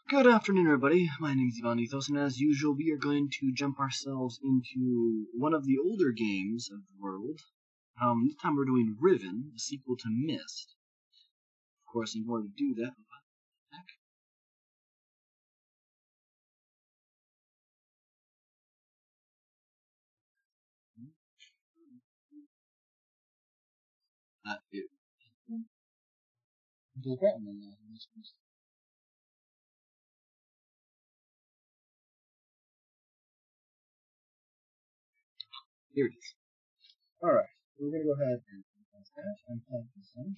Good afternoon, everybody. My name is Ivan Ethos, and as usual, we are going to jump ourselves into one of the older games of the world. This time we're doing Riven, the sequel to Myst. Of course, in order to do that, here it is. Alright, we're going to go ahead and plug this in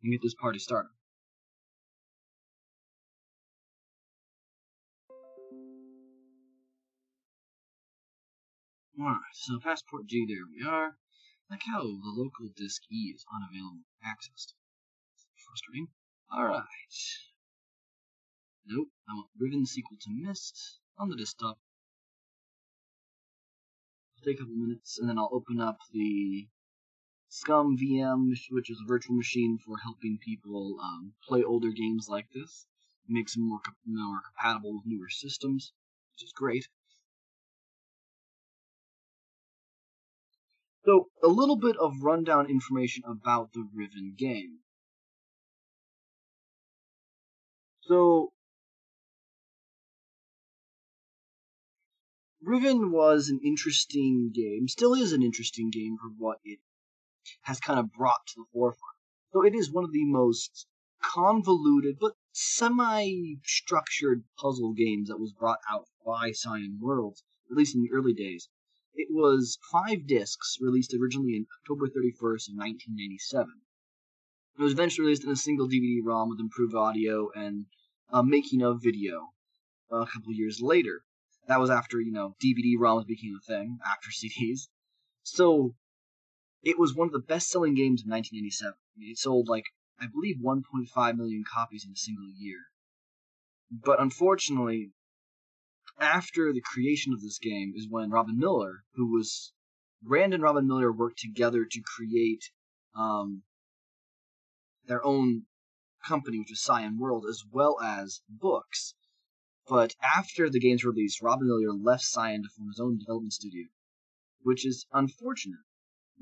and get this party started. Alright, so Passport G, there we are. Like how the local disk E is unavailable for access. Frustrating. Alright. Nope, I want Riven sequel to Myst on the desktop. It'll take a couple minutes, and then I'll open up the Scum VM, which is a virtual machine for helping people play older games like this. It makes them more compatible with newer systems, which is great. So, a little bit of rundown information about the Riven game. So, Riven was an interesting game, still is an interesting game for what it has kind of brought to the forefront. So it is one of the most convoluted but semi-structured puzzle games that was brought out by Cyan Worlds, at least in the early days. It was 5 discs, released originally in October 31st of 1997. It was eventually released in a single DVD-ROM with improved audio and a making-of video a couple years later. That was after, DVD-ROMs became a thing, after CDs. So, it was one of the best-selling games of 1997. It sold, I believe 1.5 million copies in a single year. But unfortunately, after the creation of this game is when Robin Miller, Rand and Robin Miller worked together to create their own company, which is Cyan World, as well as books. But after the game's release, Robin Miller left Cyan to form his own development studio, which is unfortunate.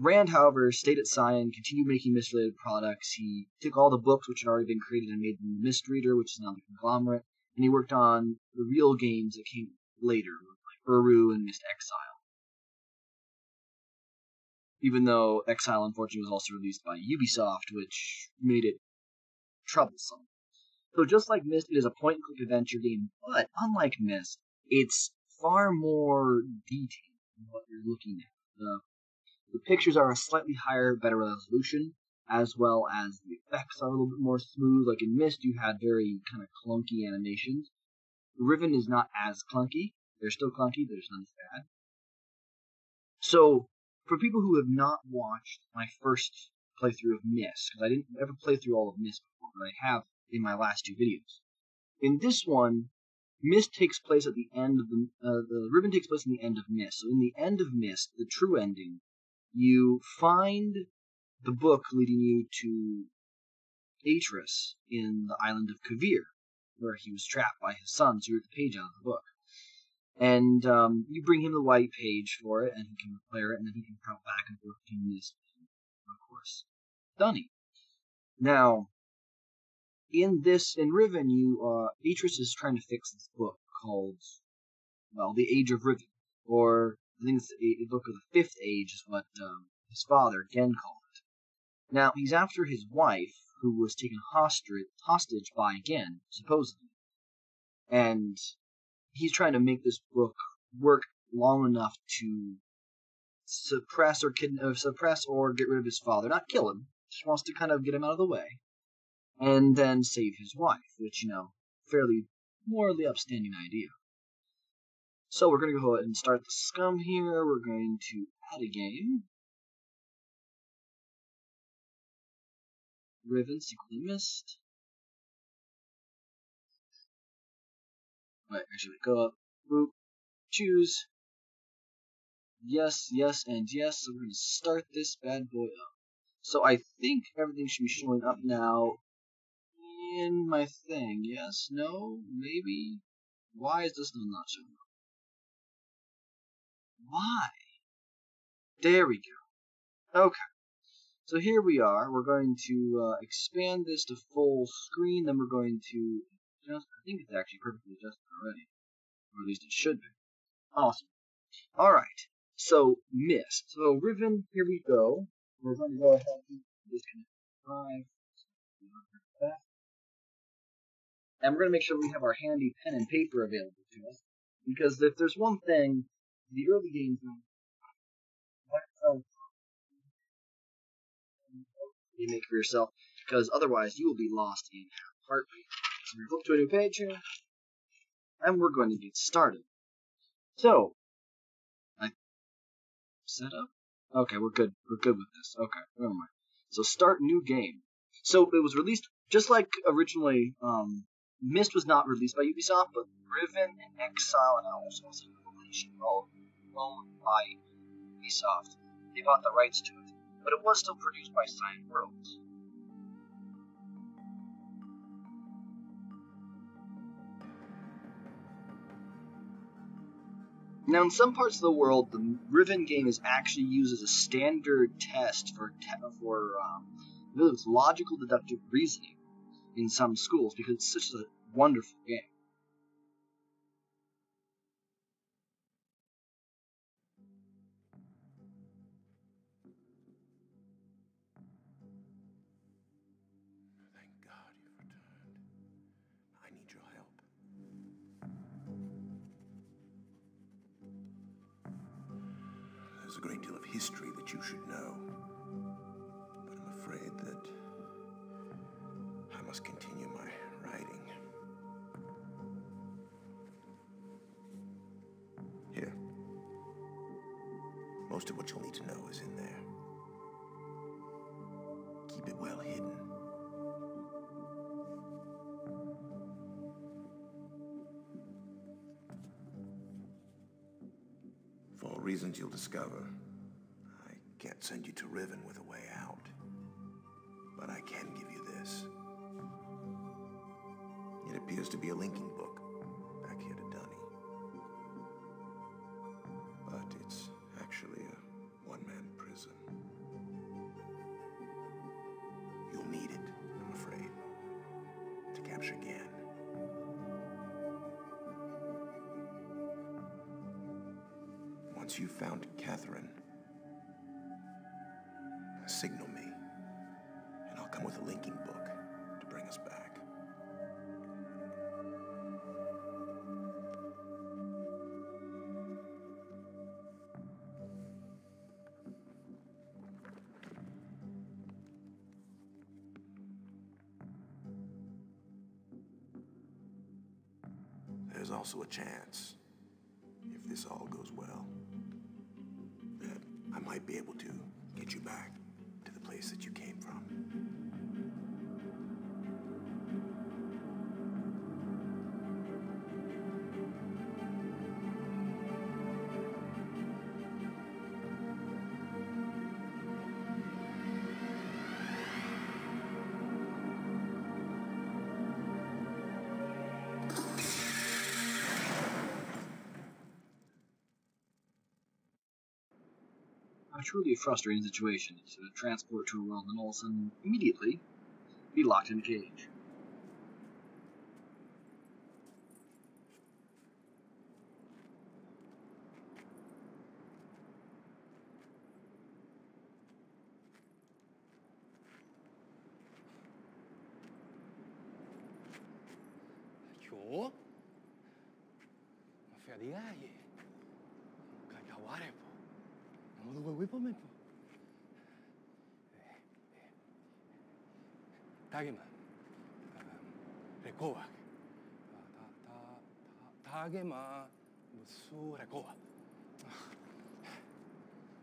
Rand, however, stayed at Cyan, continued making Myst-related products. He took all the books which had already been created and made them the Myst Reader, which is now the conglomerate, and he worked on the real games that came later, like Uru and Myst Exile. Even though Exile, unfortunately, was also released by Ubisoft, which made it troublesome. So just like Myst, it is a point-and-click adventure game, but unlike Myst, it's far more detailed in what you're looking at. The pictures are a slightly higher, better resolution, as well as the effects are a little bit more smooth. Like in Myst, you had very kind of clunky animations. Riven is not as clunky. They're still clunky, they're just not as bad. So, for people who have not watched my first playthrough of Myst, because I didn't ever play through all of Myst before, but I have in my last 2 videos. In this one, Myst takes place at the end of the Riven takes place in the end of Myst. So in the end of Myst, the true ending, you find the book leading you to Atris in the island of Kavir, where he was trapped by his son, so you read the page out of the book. And you bring him the white page for it, and he can repair it, and then he can travel back and forth between Myst and, of course, Dunny. Now, in Riven, Atris is trying to fix this book called, The Age of Riven, or I think it's a book of the 5th Age is what his father, Gen, called it. Now, he's after his wife, who was taken hostage by Gen, supposedly. And he's trying to make this book work long enough to suppress or get rid of his father. Not kill him, just wants to kind of get him out of the way. And then save his wife, which, fairly morally upstanding idea. So we're going to go ahead and start the Scum here. We're going to add a game. Riven, sequel to Myst. Right, actually go up. Boop. Choose. Yes, yes, and yes. So we're going to start this bad boy up. So I think everything should be showing up now. in my thing. Yes, no, maybe. Why is this one not showing up? Why? There we go. Okay. So here we are. We're going to expand this to full screen. Then we're going to adjust. I think it's actually perfectly adjusted already. Or at least it should be. Awesome. Alright. So, Mist. So, Riven, here we go. We're going to go ahead and disconnect 5. And we're going to make sure we have our handy pen and paper available to us. Because if there's one thing, the early games you make for yourself, because otherwise you will be lost in a heartbeat. So we flip to a new page here, and we're going to get started. So, I set up? Okay, we're good. We're good with this. Okay, never mind. So start new game. So it was released just like originally. Myst was not released by Ubisoft, but Riven and Exile and Outer Source Revelation all owned by Ubisoft. They bought the rights to it, but it was still produced by Cyan Worlds. Now, in some parts of the world, the Riven game is actually used as a standard test for logical deductive reasoning in some schools because it's such a wonderful game. Thank God you've returned. I need your help. There's a great deal of history that you should know, but I'm afraid that I must continue my writing. Here. Most of what you'll need to know is in there. Keep it well hidden. For all reasons you'll discover, I can't send you to Riven with a way out. But I can give you this. It appears to be a linking book back here to Dunny. But it's actually a one-man prison. You'll need it, I'm afraid, to capture Gan. Once you've found Catherine, signal me, and I'll come with a linking book to bring us back. There's also a chance, if this all goes well, that I might be able to get you back to the place that you came from. A truly frustrating situation to transport to a world and all of a sudden, immediately, be locked in a cage. Yo? Feriaje. Kakaware po. Namudugoy po men po. Tagema. Rekoa. Tagema. Musu rekoa.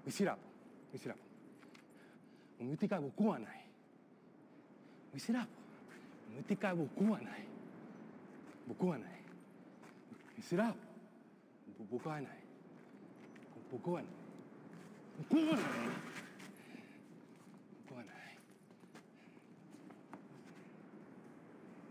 Wisirapo. Wisirapo. Umutika buku anai. Wisirapo. Umutika buku anai. Buku anai. Wisirapo. Buku anai. Buku anai. Buku anai. Buku anai. 「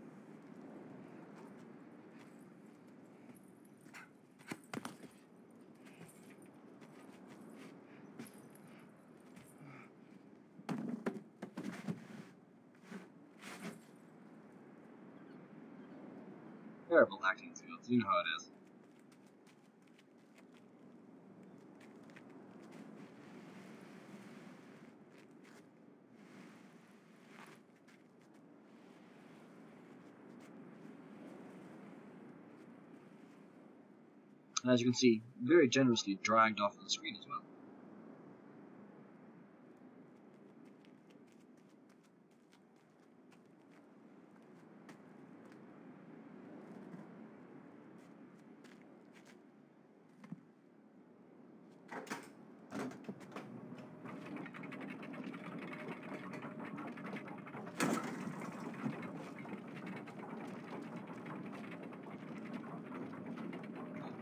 Terrible acting skills, you know how it is. And as you can see, very generously dragged off of the screen as well.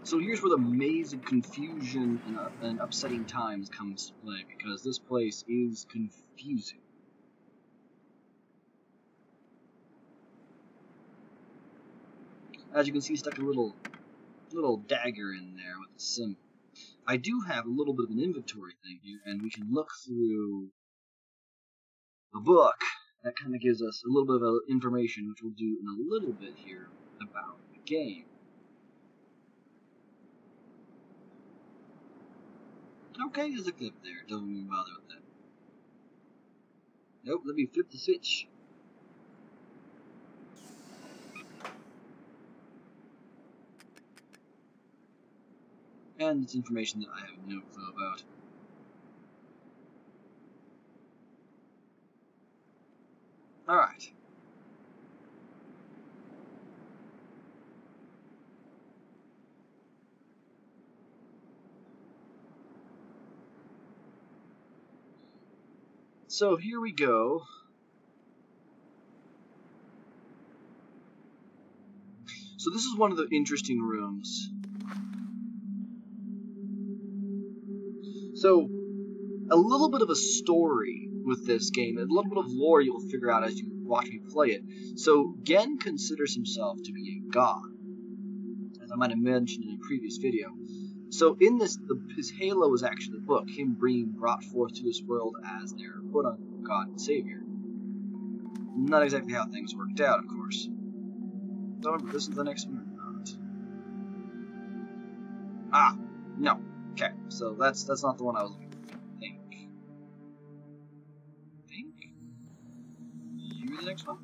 So here's where the maze of confusion and upsetting times comes to play, because this place is confusing. As you can see, stuck a little dagger in there with a symbol. I do have a little bit of an inventory thing here, and we can look through a book that kind of gives us a little bit of information, which we'll do in a little bit here about the game. Okay, there's a clip there. Don't even bother with that. Nope, let me flip the switch. And it's information that I have no clue about. Alright. So here we go. So this is one of the interesting rooms. So, a little bit of a story with this game, a little bit of lore you'll figure out as you watch me play it. So, Gen considers himself to be a god, as I might have mentioned in a previous video. So in this, his halo is actually a book, him being brought forth to this world as their quote-unquote God and Savior. Not exactly how things worked out, of course. Don't remember, this is the next one or not? Ah, no. Okay, so that's not the one I was looking for, I think. You're the next one?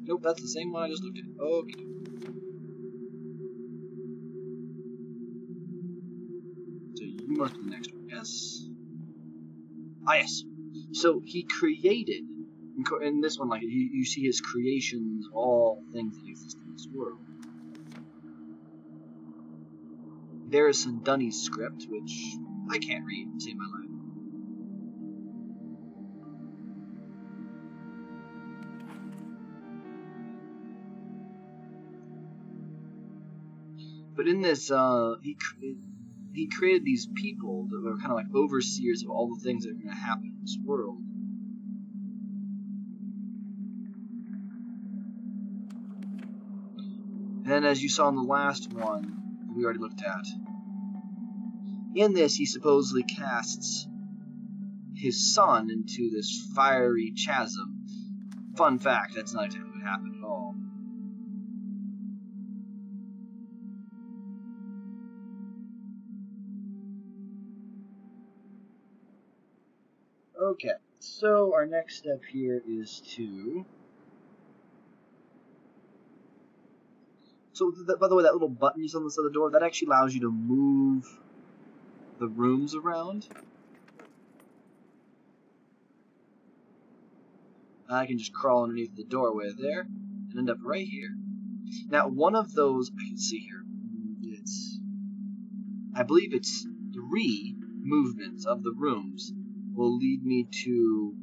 Nope, that's the same one I just looked at. Okay. So you must be the next one, yes? Ah, yes. So he created, in this one, like you see his creations, all things that exist in this world. There is some Dunny script, which I can't read to save my life. But in this, he created these people that were kind of like overseers of all the things that are going to happen in this world. And as you saw in the last one we already looked at, in this he supposedly casts his son into this fiery chasm. Fun fact, that's not exactly what happened at all. Okay, so our next step here is to... So, by the way, that little button you see on the side of the door, that actually allows you to move the rooms around. I can just crawl underneath the doorway there and end up right here. Now, one of those, I can see here, I believe it's 3 movements of the rooms will lead me to...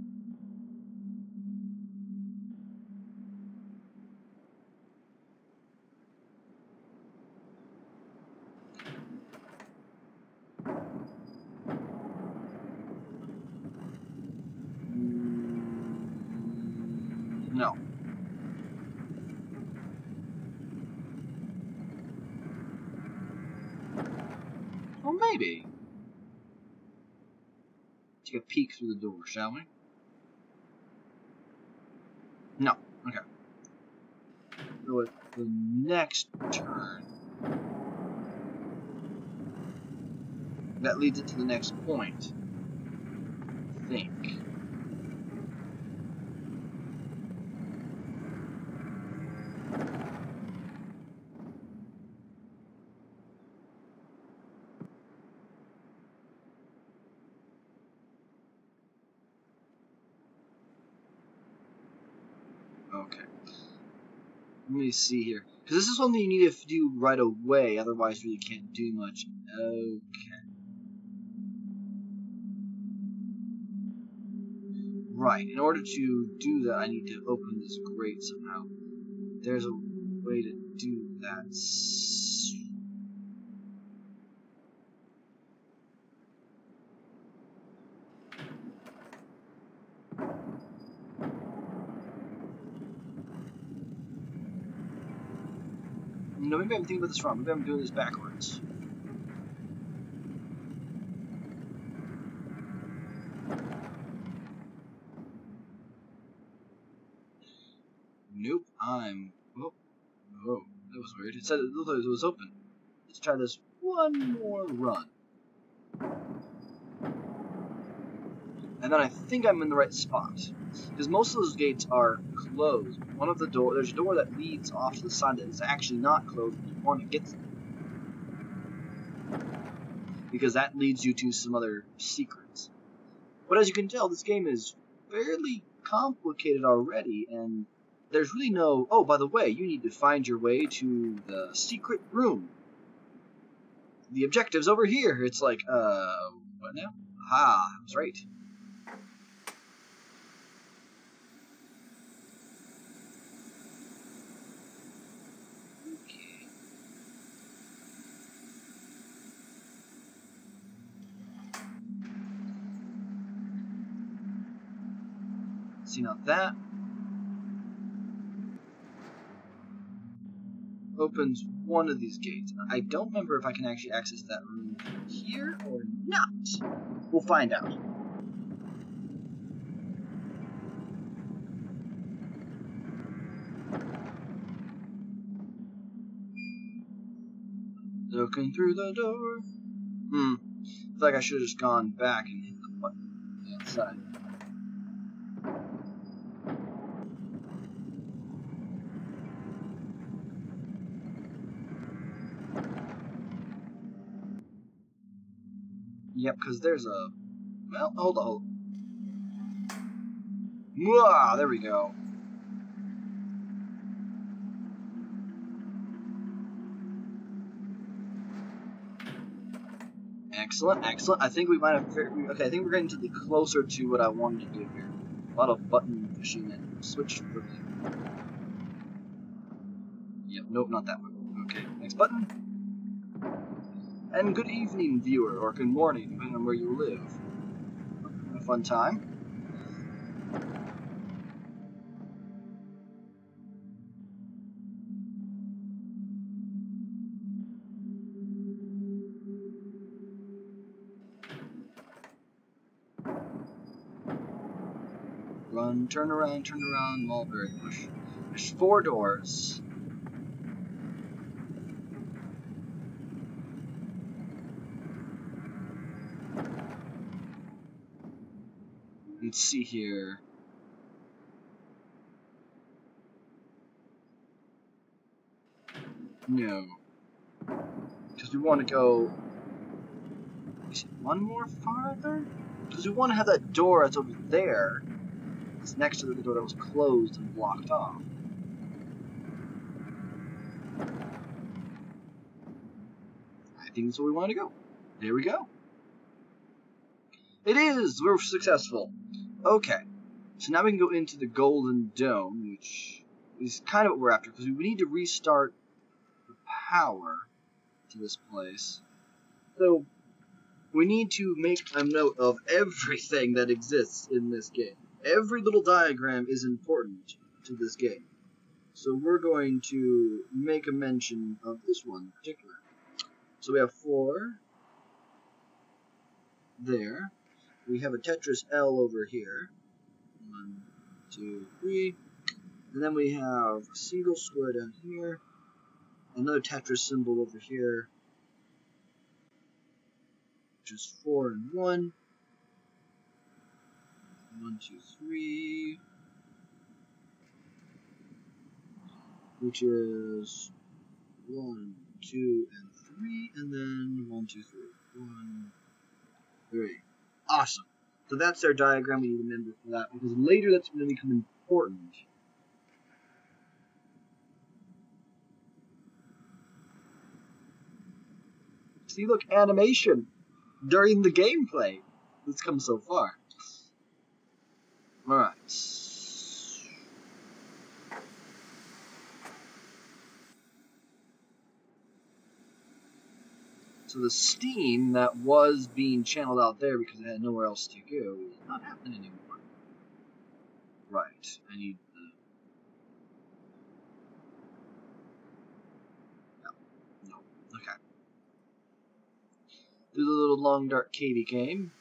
No. Well, maybe. Take a peek through the door, shall we? No. Okay. go at the next turn. That leads it to the next point, I think. Okay. Let me see here. Because this is something you need to do right away, otherwise you really can't do much. Okay. Right, in order to do that, I need to open this grate somehow. There's a way to do that. No, maybe I'm thinking about this wrong. Maybe I'm doing this backwards. Nope, oh, that was weird. It said it looked like it was open. Let's try this one more run. And then I think I'm in the right spot. Because most of those gates are closed. One of the doors, there's a door that leads off to the side that is actually not closed and you want to get to. Because that leads you to some other secrets. But as you can tell, this game is fairly complicated already, and there's really no... Oh, by the way, you need to find your way to the secret room. The objective's over here. It's like, what now? Ah, I was right. Okay. See, now that opens one of these gates. I don't remember if I can actually access that room here or not. We'll find out. Looking through the door. I feel like I should have just gone back and hit the button on the outside. Yep, because there's a... Well, hold on. Mwah, there we go. Excellent, excellent. I think we might have... Okay, I think we're getting to the closer to what I wanted to do here. A lot of button pushing and switch flipping. Yep, nope, not that one. Okay, next button. And good evening, viewer, or good morning, depending on where you live. A fun time. Run, turn around, mulberry bush. There's 4 doors. Let's see here. No. Because we want to go... Is it one more farther? Because we want to have that door that's over there. It's next to the door that was closed and blocked off. I think that's where we want to go. There we go. It is! We're successful. Okay. So now we can go into the Golden Dome, which is kind of what we're after, because we need to restart the power to this place. So, we need to make a note of everything that exists in this game. Every little diagram is important to this game. So we're going to make a mention of this one in particular. So we have 4 there. We have a Tetris L over here. 1, 2, 3. And then we have a single square down here, another Tetris symbol over here, which is 4 and 1. 1, 2, 3. Which is 1, 2, and 3, and then 1, 2, 3. 1, 3. Awesome. So that's our diagram. We need to remember for that because later that's going to become important. See, look, animation during the gameplay. Let's come so far. Alright. So the steam that was being channeled out there because it had nowhere else to go is not happening anymore. Right. I need the... No. Okay. Through the little long dark cave he came.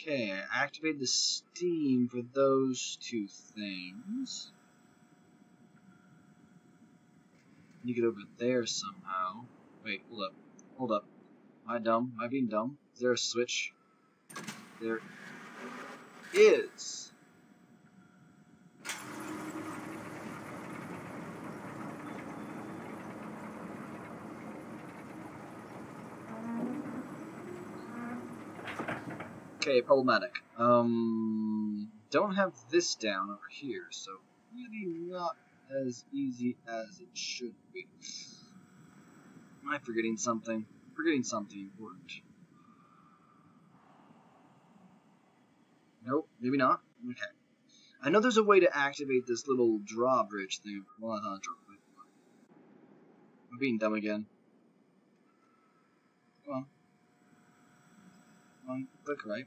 Okay, I activated the steam for those two things. You get over there somehow. Wait, hold up. Hold up. Am I dumb? Am I being dumb? Is there a switch? There is. Okay, problematic. Don't have this down over here, so really not as easy as it should be. Am I forgetting something? Forgetting something important. Nope, maybe not. Okay. I know there's a way to activate this little drawbridge thing. Well, not a drawbridge. I'm being dumb again. Come on. Come on, click right.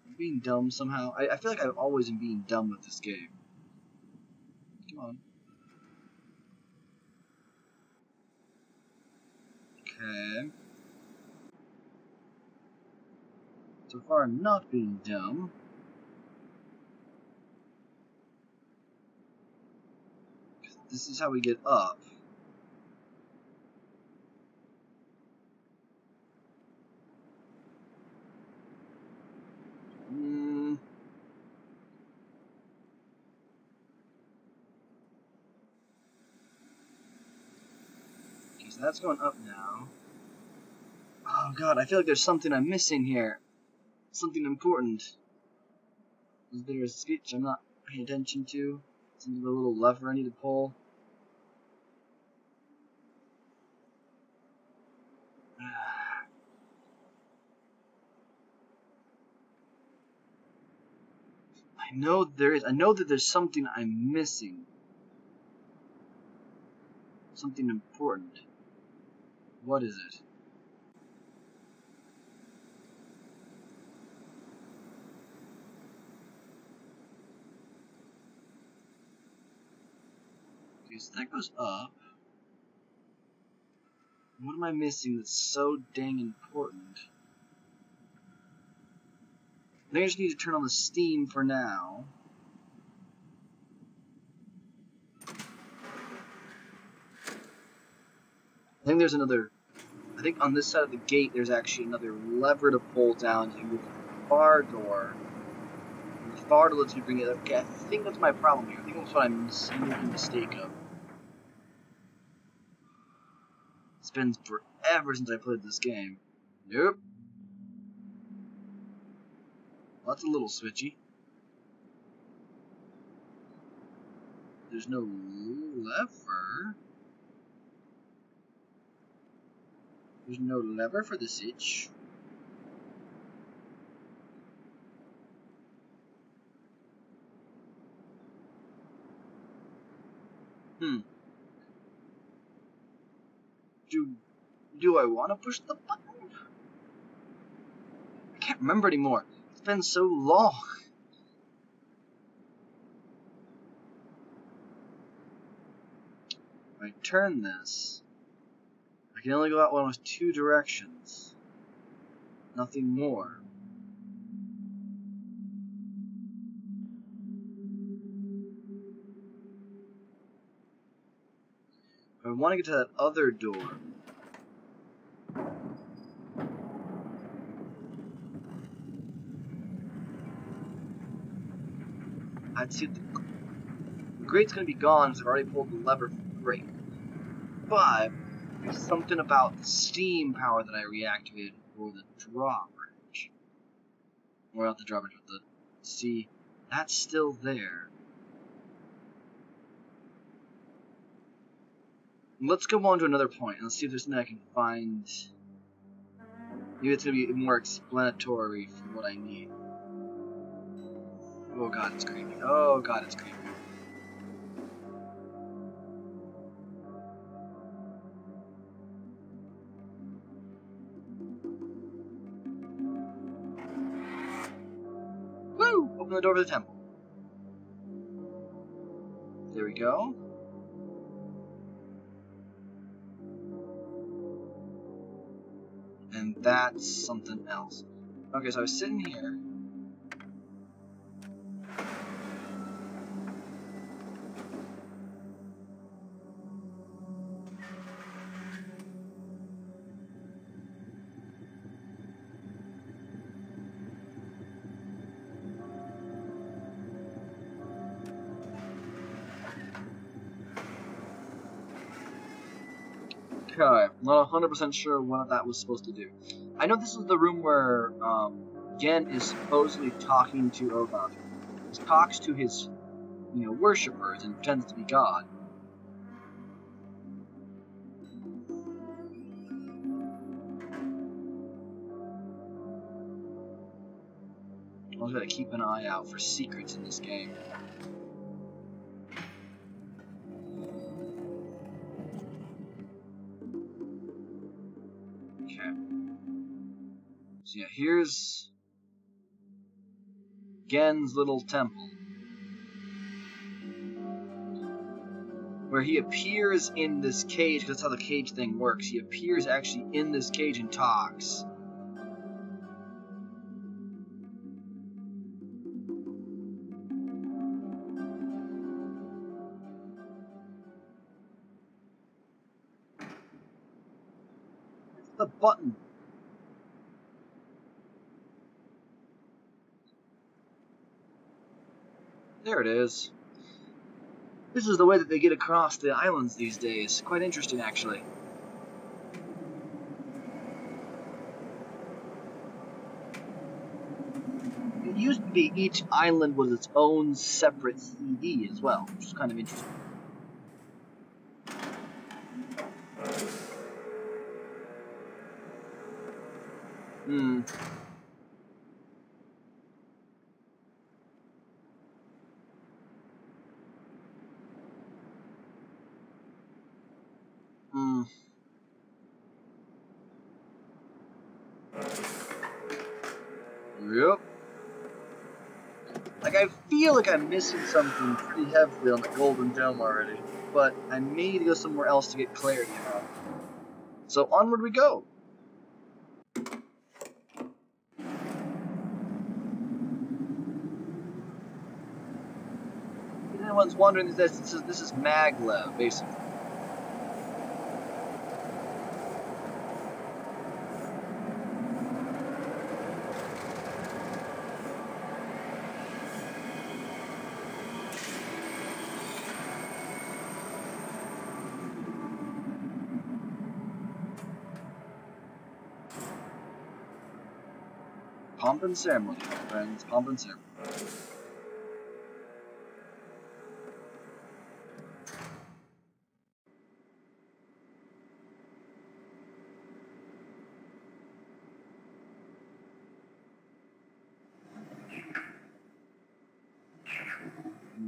I'm being dumb somehow. I feel like I've always been being dumb with this game. Come on. Okay. So far I'm not being dumb. This is how we get up. Okay, so that's going up now. Oh god, I feel like there's something I'm missing here. Something important. Is there a switch I'm not paying attention to? Is there a little lever I need to pull? I know there is. I know that there's something I'm missing. Something important. What is it? Okay, so that goes up. What am I missing that's so dang important? I think I just need to turn on the steam for now. I think there's another... I think on this side of the gate there's actually another lever to pull down to the far door. And the far door lets you bring it up. Okay, I think that's my problem here. I think that's what I'm making a mistake of. It's been forever since I played this game. Nope. Well, that's a little switchy. There's no lever. There's no lever for the switch. Do I want to push the button? I can't remember anymore. It's been so long. If I turn this, I can only go out one of two directions. Nothing more. If I want to get to that other door, I'd see the grate's going to be gone because I've already pulled the lever for the grate. But there's something about the steam power that I reactivated for the drawbridge. Or not the drawbridge, but the... See, that's still there. Let's go on to another point and let's see if there's something I can find. Maybe it's going to be more explanatory for what I need. Oh god, it's creepy. Oh god, it's creepy. Woo! Open the door to the temple. There we go. And that's something else. Okay, so I was sitting here. Okay, I'm not 100% sure what that was supposed to do. I know this is the room where Gen is supposedly talking to Ogoth. He talks to his, worshippers and pretends to be God. I was gotta keep an eye out for secrets in this game. Okay. So yeah, here's Gen's little temple. Where he appears in this cage, because that's how the cage thing works. He appears actually in this cage and talks. It's the button. There it is. This is the way that they get across the islands these days. Quite interesting, actually. It used to be each island was its own separate CD as well, which is kind of interesting. Yep. Like, I feel like I'm missing something pretty heavily on the Golden Dome already, but I may need to go somewhere else to get clarity about it. So onward we go. If anyone's wondering, this is Maglev, basically. Pomp and ceremony, my friends. Pomp and ceremony.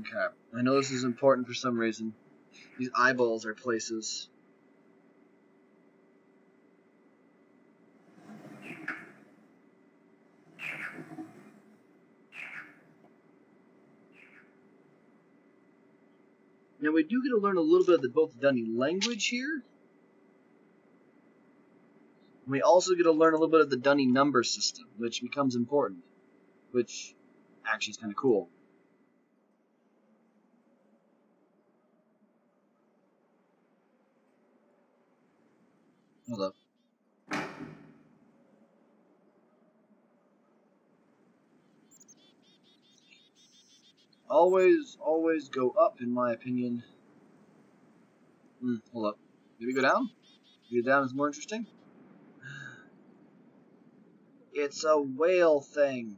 Okay. I know this is important for some reason. These eyeballs are places. Now we do get to learn a little bit of both the Dunny language here. And we also get to learn a little bit of the Dunny number system, which becomes important. Which actually is kind of cool. Hold up. Always go up, in my opinion. Hold up. Maybe go down? Maybe down is more interesting? It's a whale thing.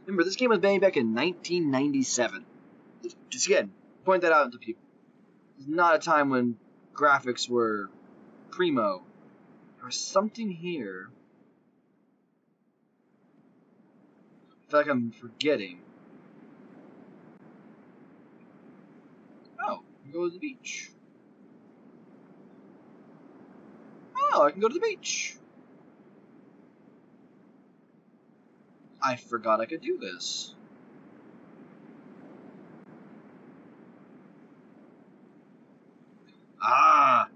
Remember, this game was made back in 1997. Just again, point that out to people. It's not a time when graphics were primo. There was something here. I feel like I'm forgetting. Oh, I can go to the beach. Oh, I can go to the beach. I forgot I could do this. Ah!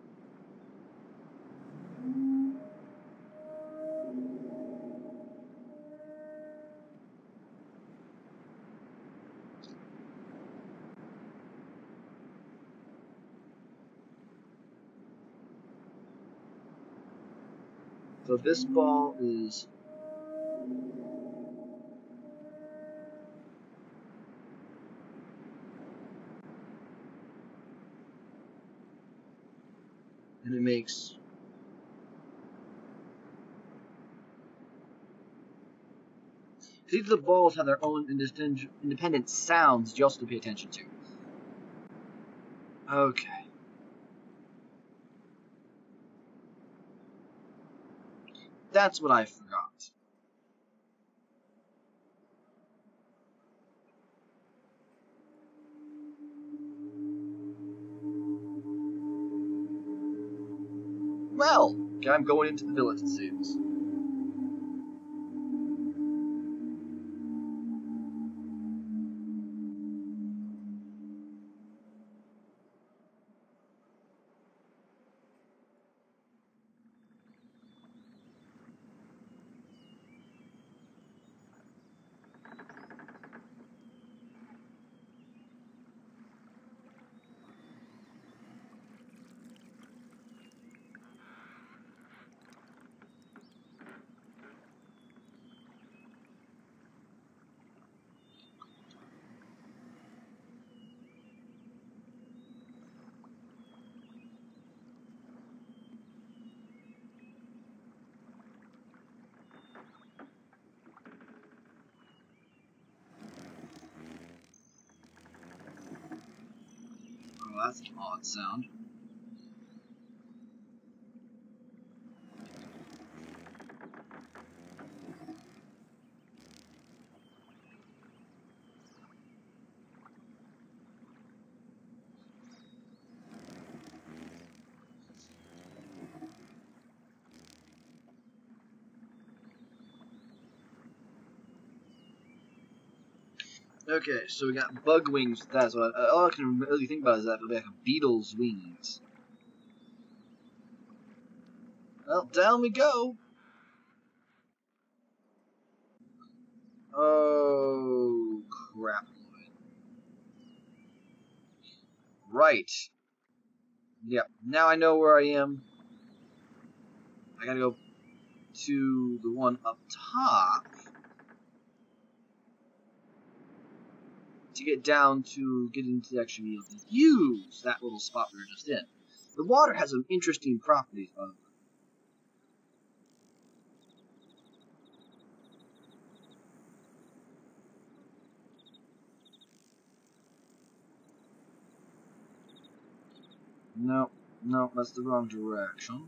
So this ball is... and it makes... Each of the balls have their own independent sounds you also have to pay attention to. Okay. That's what I forgot. Well, okay, I'm going into the village, it seems. Oh, that's an odd sound. Okay, so we got bug wings. That's what all I can really think about is that it'll be like a beetle's wings. Well, down we go. Oh, crap. Right. Yep, now I know where I am. I gotta go to the one up top to get down to get into actually be able to use that little spot we were just in. The water has some interesting properties, by the way. No, no, that's the wrong direction.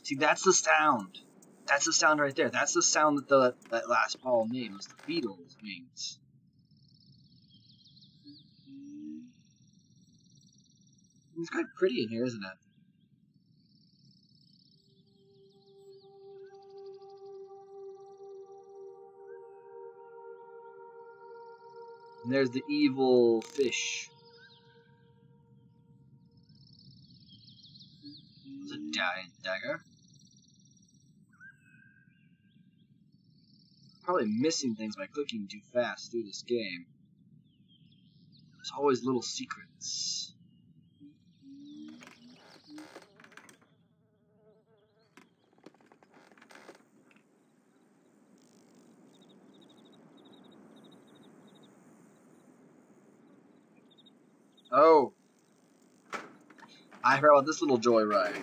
See, that's the sound. That's the sound right there. That's the sound that that last Paul made, was the beetle's wings. It's quite pretty in here, isn't it? And there's the evil fish. It's a dagger. Probably missing things by clicking too fast through this game. There's always little secrets. Oh, I heard about this little joyride.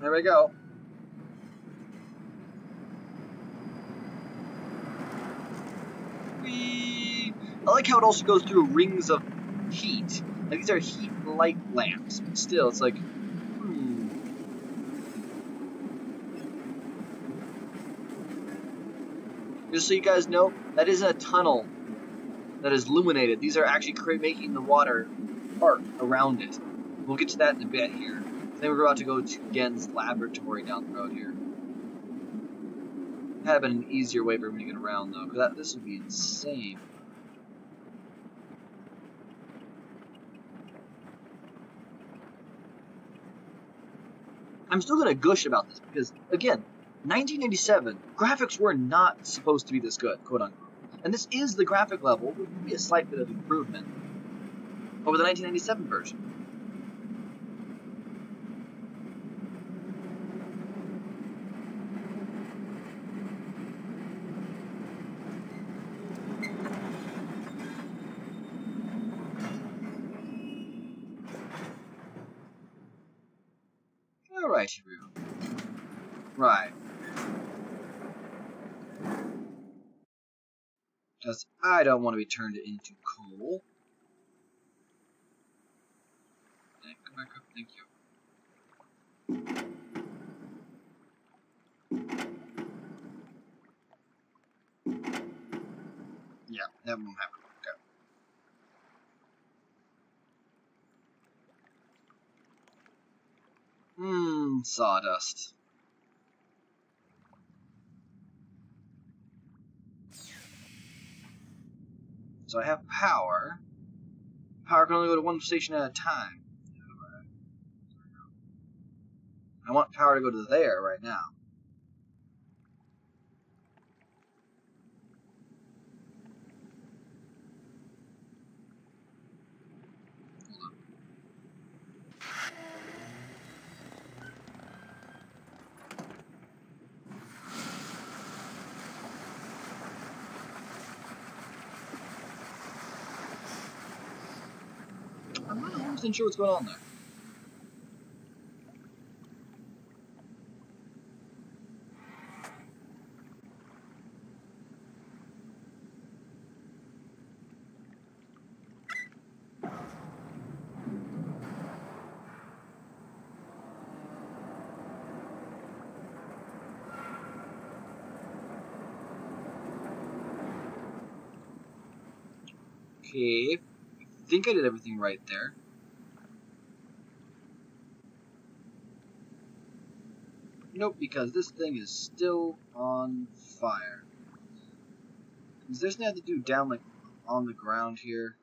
There we go. Whee! I like how it also goes through rings of heat. Like, these are heat light lamps, but still, it's like, Just so you guys know, that isn't a tunnel that is illuminated. These are actually making the water arc around it. We'll get to that in a bit here. Then we're about to go to Gen's laboratory down the road here. Had been an easier way for me to get around though, because this would be insane. I'm still gonna gush about this because, again, 1987, graphics were not supposed to be this good, quote unquote. And this is the graphic level, which would be a slight bit of improvement over the 1997 version. Alright, here we go. Right. Because I don't want to be turned into coal. Come back up, thank you. Yeah, that won't happen. Okay. Sawdust. So I have power. Power can only go to one station at a time. I want power to go to there right now. I'm not 100% sure what's going on there. Okay, I think I did everything right there. Nope, because this thing is still on fire. Is there something I have to do down, like, on the ground here?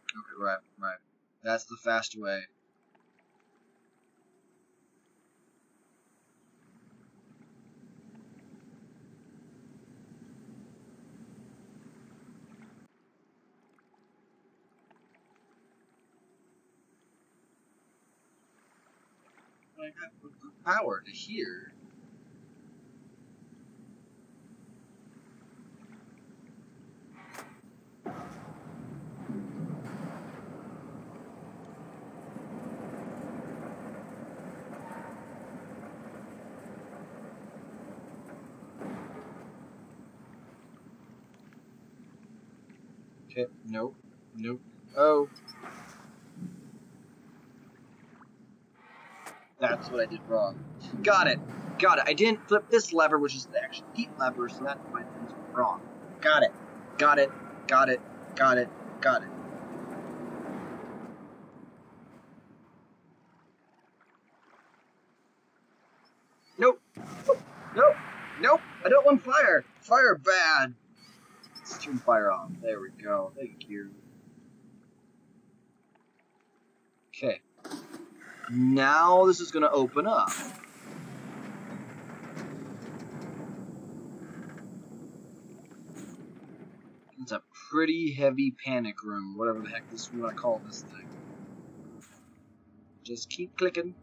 Okay, right. That's the fast way. I got the power to here. Okay, nope. Nope. Oh. That's what I did wrong. Got it. Got it. I didn't flip this lever, which is the actual heat lever, so that's why things went wrong. Got it. Got it. Got it. Got it. Got it. Nope. Nope. Nope. Nope. I don't want fire. Fire bad. Let's turn fire off. There we go. Thank you. Okay. Now this is going to open up. It's a pretty heavy panic room, whatever the heck this we want to call this thing. Just keep clicking.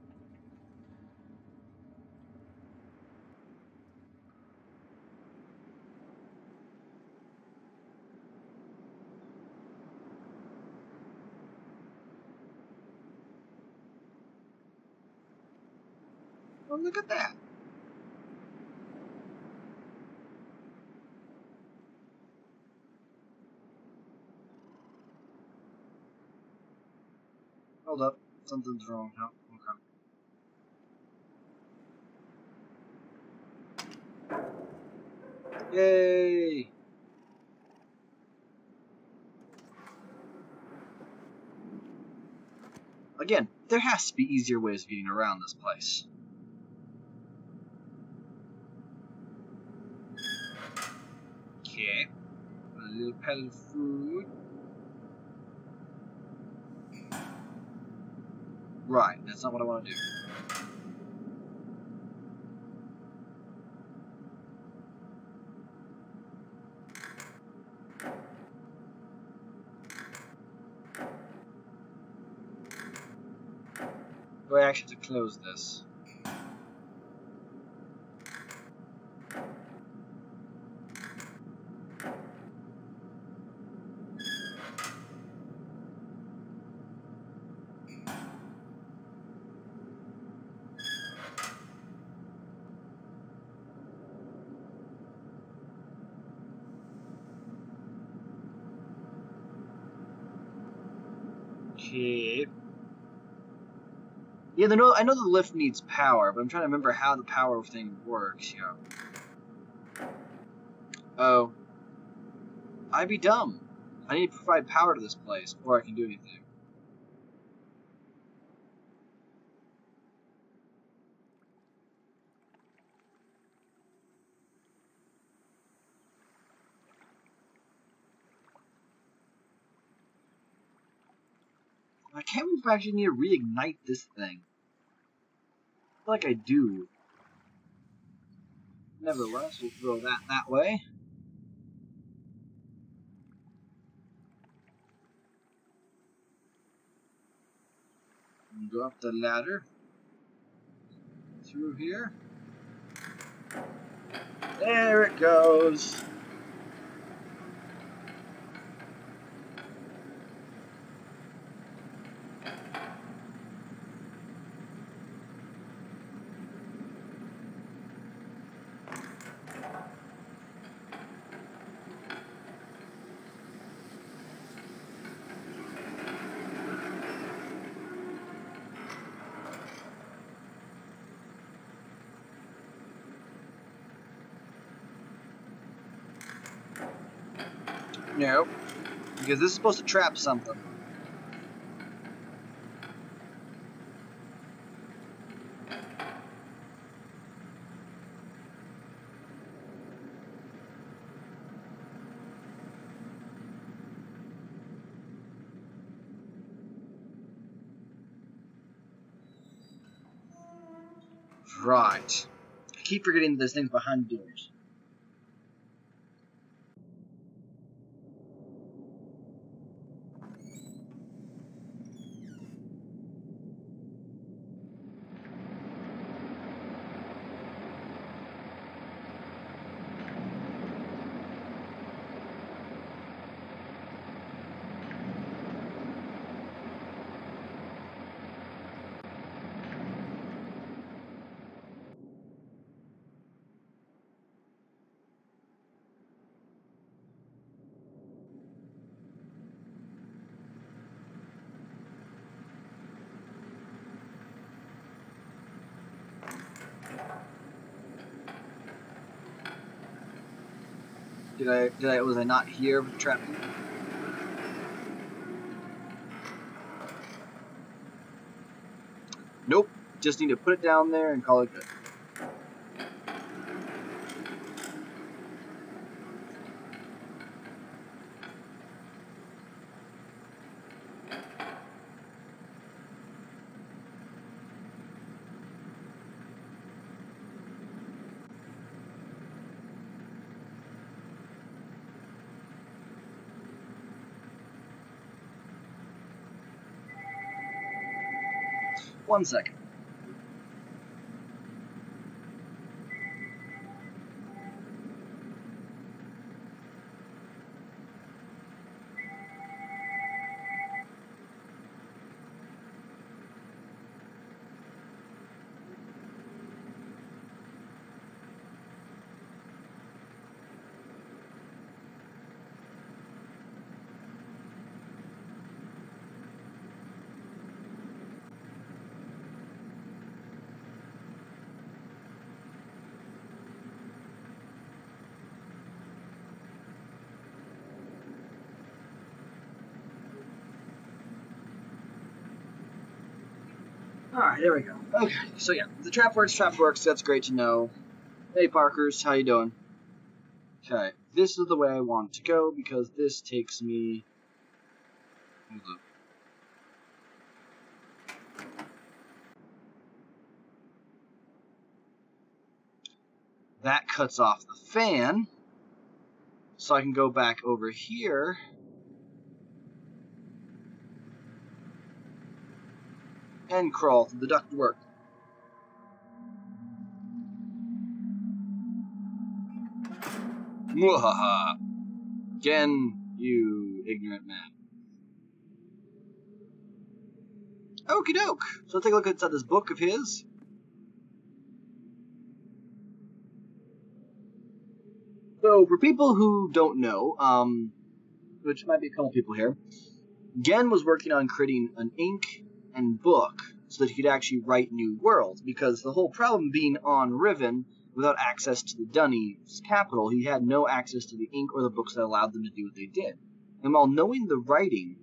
Oh, look at that. Hold up. Something's wrong. No, okay. Yay! Again, there has to be easier ways of getting around this place. Okay. A little pellet of food. Right, that's not what I want to do. Do I actually have to close this? Okay. Yeah, I know the lift needs power, but I'm trying to remember how the power thing works, Oh. I'd be dumb. I need to provide power to this place before I can do anything. I can't remember if I actually need to reignite this thing. I feel like I do. Nevertheless, we'll throw that way. And go up the ladder. Through here. There it goes. Nope. Because this is supposed to trap something. Right. I keep forgetting there's things behind doors. Was I not here with the trap? Nope. Just need to put it down there and call it good. One second. Alright, there we go. Okay, so yeah, the trap works, that's great to know. Hey Parkers, how you doing? Okay, this is the way I want to go, because this takes me... That cuts off the fan, so I can go back over here. And crawl through the ductwork. Mwahaha! Again, you ignorant man. Okie doke! So take a look inside this book of his. So, for people who don't know, which might be a couple people here, Gen was working on creating an ink and book so that he could actually write new worlds, because the whole problem being on Riven, without access to the Dunny's capital, he had no access to the ink or the books that allowed them to do what they did. And while knowing the writing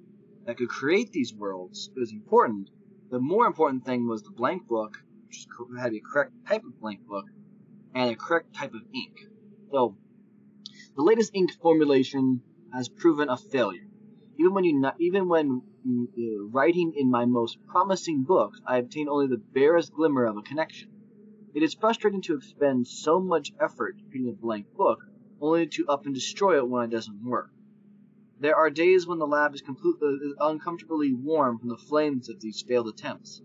that could create these worlds was important, the more important thing was the blank book, which had to be a correct type of blank book, and a correct type of ink. So, the latest ink formulation has proven a failure. Even when writing in my most promising book, I obtain only the barest glimmer of a connection. It is frustrating to expend so much effort creating a blank book, only to up and destroy it when it doesn't work. There are days when the lab is uncomfortably warm from the flames of these failed attempts.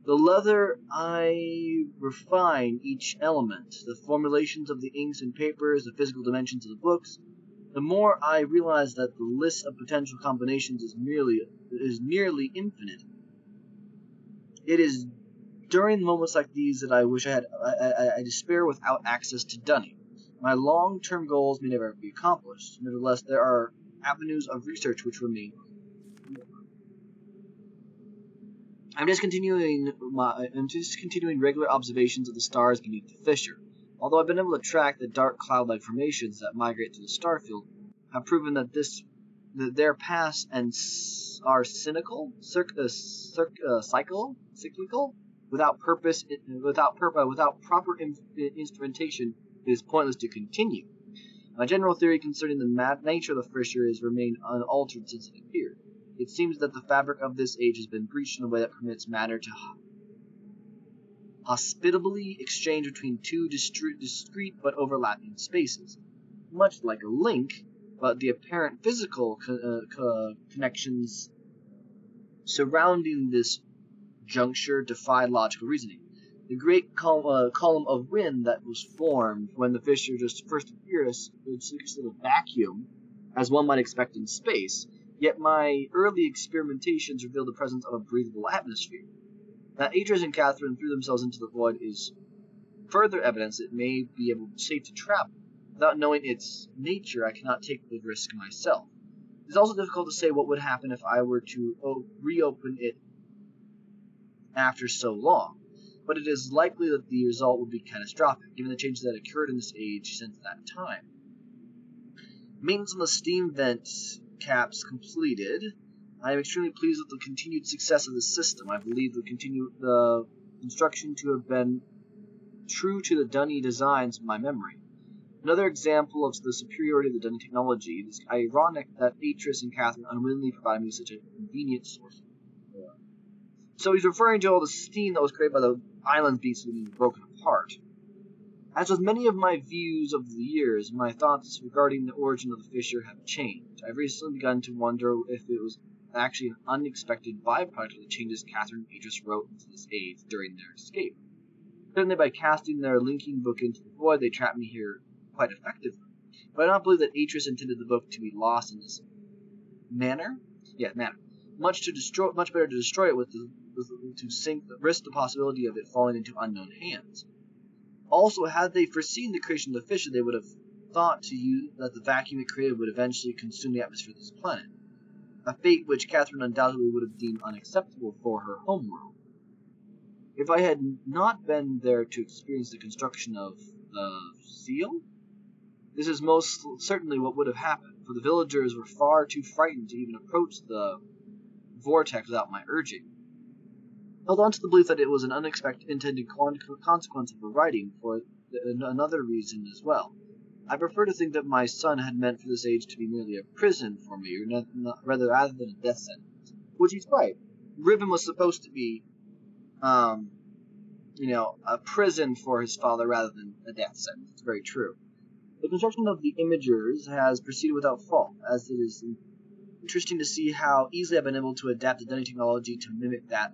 The leather I refine each element, the formulations of the inks and papers, the physical dimensions of the books, the more I realize that the list of potential combinations is nearly infinite. It is during moments like these that I wish I despair without access to Dunny. My long-term goals may never be accomplished. Nevertheless, there are avenues of research which remain. I'm just continuing regular observations of the stars beneath the fissure. Although I've been able to track the dark cloud-like formations that migrate through the starfield, have proven that their paths are cyclical, without proper instrumentation. It is pointless to continue. My general theory concerning the nature of the fissure has remained unaltered since it appeared. It seems that the fabric of this age has been breached in a way that permits matter to hospitably exchange between two discrete but overlapping spaces. Much like a link, but the apparent physical connections surrounding this juncture defy logical reasoning. The great column of wind that was formed when the fissure just first appeared is a vacuum, as one might expect in space, yet my early experimentations revealed the presence of a breathable atmosphere. That Atreus and Catherine threw themselves into the void is further evidence it may be safe to travel. Without knowing its nature, I cannot take the risk myself. It is also difficult to say what would happen if I were to reopen it after so long, but it is likely that the result would be catastrophic, given the changes that occurred in this age since that time. Maintenance on the steam vent caps completed. I am extremely pleased with the continued success of the system. I believe the construction to have been true to the Dunny designs of my memory. Another example of the superiority of the Dunny technology. It is ironic that Atris and Catherine unwillingly provided me with such a convenient source. So he's referring to all the steam that was created by the island beasts being broken apart. As with many of my views of the years, my thoughts regarding the origin of the fissure have changed. I've recently begun to wonder if it was actually an unexpected byproduct of the changes Catherine and Atris wrote into this age during their escape. Certainly by casting their linking book into the void, they trapped me here quite effectively. But I don't believe that Atris intended the book to be lost in this manner. Much better to destroy it risk the possibility of it falling into unknown hands. Also, had they foreseen the creation of the fissure, they would have thought that the vacuum it created would eventually consume the atmosphere of this planet. A fate which Catherine undoubtedly would have deemed unacceptable for her homeworld. If I had not been there to experience the construction of the seal, this is most certainly what would have happened, for the villagers were far too frightened to even approach the vortex without my urging. I held on to the belief that it was an unexpected intended consequence of the writing for another reason as well. I prefer to think that my son had meant for this age to be merely a prison for me, rather than a death sentence. Which he's right. Riven was supposed to be, a prison for his father rather than a death sentence. It's very true. The construction of the imagers has proceeded without fault, as it is interesting to see how easily I've been able to adapt the Dunny technology to mimic that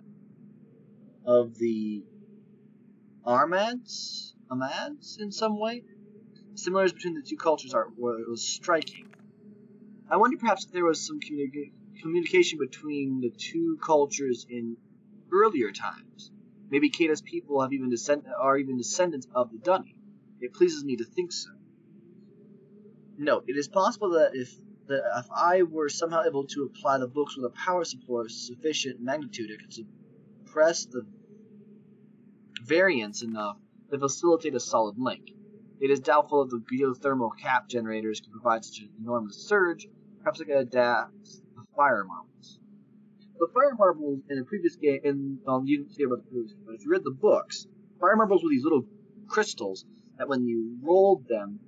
of the Amads in some way. Similarities between the two cultures was striking. I wonder perhaps if there was some communication between the two cultures in earlier times. Maybe Kata's people are even descendants of the Dunny. It pleases me to think so. Note, it is possible that if I were somehow able to apply the books with a power support of sufficient magnitude, it could suppress the variance enough to facilitate a solid link. It is doubtful if the geothermal cap generators could provide such an enormous surge. Perhaps it could adapt the fire marbles. The fire marbles in a previous game, you didn't hear about the previous game, but if you read the books, fire marbles were these little crystals that when you rolled them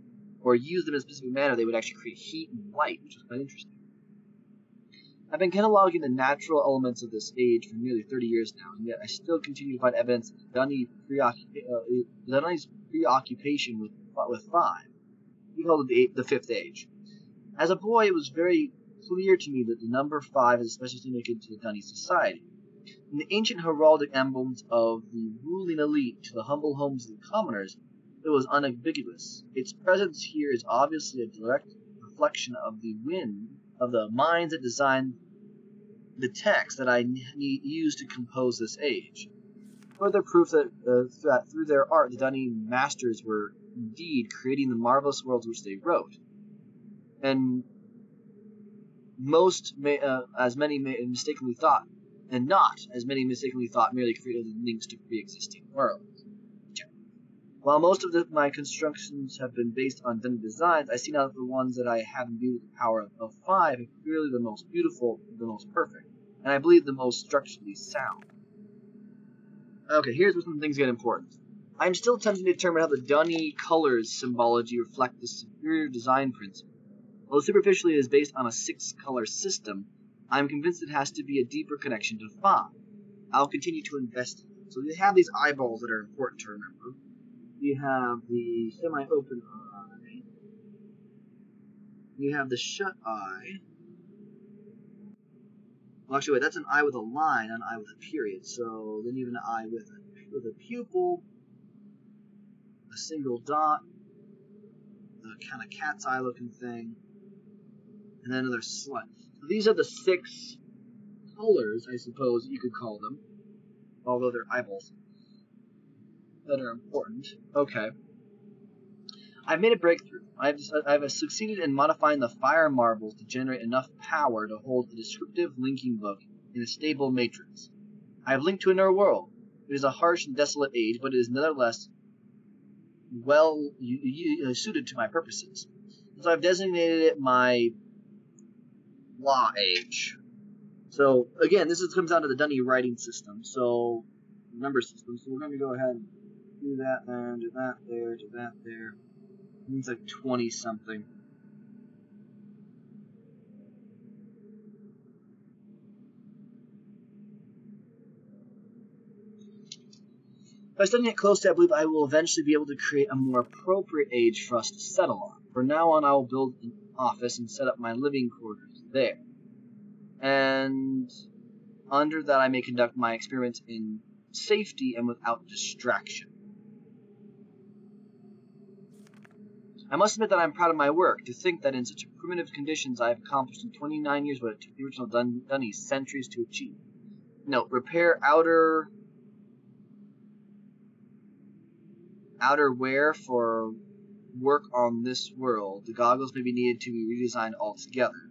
or used them in a specific manner, they would actually create heat and light, which was quite interesting. I've been cataloging the natural elements of this age for nearly 30 years now, and yet I still continue to find evidence of Dunny's preoccupation with 5. We called it the Fifth Age. As a boy, it was very clear to me that the number 5 is especially significant to the Dunny society. From the ancient heraldic emblems of the ruling elite to the humble homes of the commoners, it was unambiguous. Its presence here is obviously a direct reflection of the minds that designed the text that I used to compose this age. Further proof that through their art, the Dunny masters were indeed creating the marvelous worlds which they wrote. And as many mistakenly thought merely created links to pre-existing worlds. While most of my constructions have been based on Dunny designs, I see now that the ones that I have imbued with the power of 5 are clearly the most beautiful, the most perfect, and I believe the most structurally sound. Okay, here's where some things get important. I'm still attempting to determine how the Dunny colors symbology reflect the superior design principle. Although superficially it is based on a 6-color system, I'm convinced it has to be a deeper connection to 5. I'll continue to investigate. So they have these eyeballs that are important to remember. You have the semi-open eye. You have the shut eye. Well, actually, wait, that's an eye with a line, not an eye with a period. So then you have an eye with a pupil, a single dot, a kind of cat's eye looking thing, and then another slit. So these are the 6 colors, I suppose you could call them, although they're eyeballs, that are important. Okay. I've made a breakthrough. I've succeeded in modifying the fire marbles to generate enough power to hold a descriptive linking book in a stable matrix. I have linked to another world. It is a harsh and desolate age, but it is nevertheless well suited to my purposes. So I've designated it my law age. So again, comes down to the Dunny writing system. So number system. So we're going to go ahead and do that there, do that there, do that there. It's like 20 something. By studying it closely, I believe I will eventually be able to create a more appropriate age for us to settle on. From now on, I will build an office and set up my living quarters there. And under that, I may conduct my experiments in safety and without distraction. I must admit that I'm proud of my work. To think that in such primitive conditions I have accomplished in 29 years what it took the original Dunnies centuries to achieve. Note, repair outer wear for work on this world. The goggles may be needed to be redesigned altogether.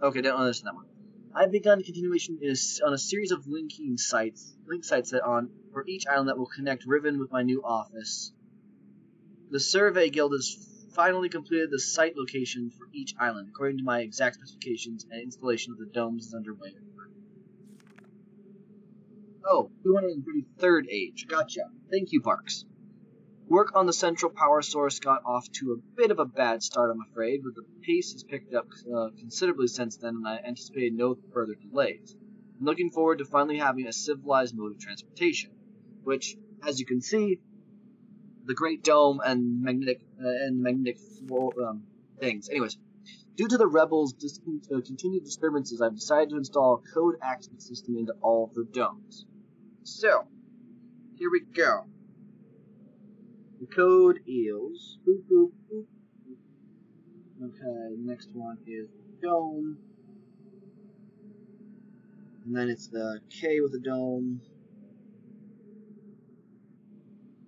Okay, don't understand that one. I've begun continuation on a series of link sites that on for each island that will connect Riven with my new office. The Survey Guild has finally completed the site location for each island, according to my exact specifications, and installation of the domes is underway. Oh, 233rd age. Gotcha. Thank you, Parks. Work on the central power source got off to a bit of a bad start, I'm afraid, but the pace has picked up considerably since then, and I anticipate no further delays. I'm looking forward to finally having a civilized mode of transportation, which, as you can see, the Great Dome and magnetic things. Anyways, due to the rebels' continued disturbances, I've decided to install a code access system into all of their domes. So, here we go. The code is boop, boop, boop. Okay, next one is dome. And then it's the K with the dome.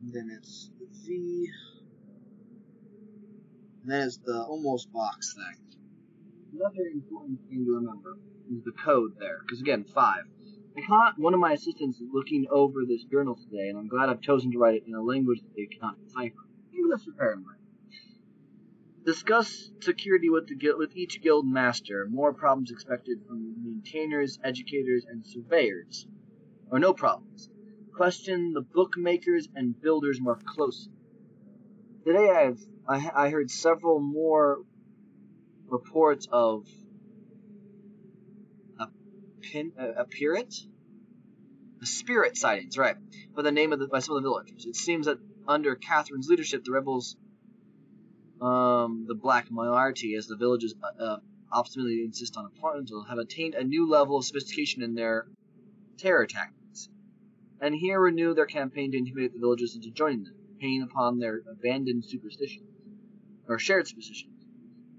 And then it's the V. And then it's the almost box thing. Another important thing to remember is the code there. Because again, 5. I caught one of my assistants looking over this journal today, and I'm glad I've chosen to write it in a language that they cannot decipher. English apparently. Discuss security with each guild master. More problems expected from maintainers, educators, and surveyors. Or no problems. Question the bookmakers and builders more closely. Today I heard several more reports of spirit sightings, right? By some of the villagers. It seems that under Catherine's leadership, the rebels, the black minority, as the villagers obstinately insist on appointment, have attained a new level of sophistication in their terror tactics, and here renew their campaign to intimidate the villagers into joining them, paying upon their abandoned superstitions, or shared superstitions.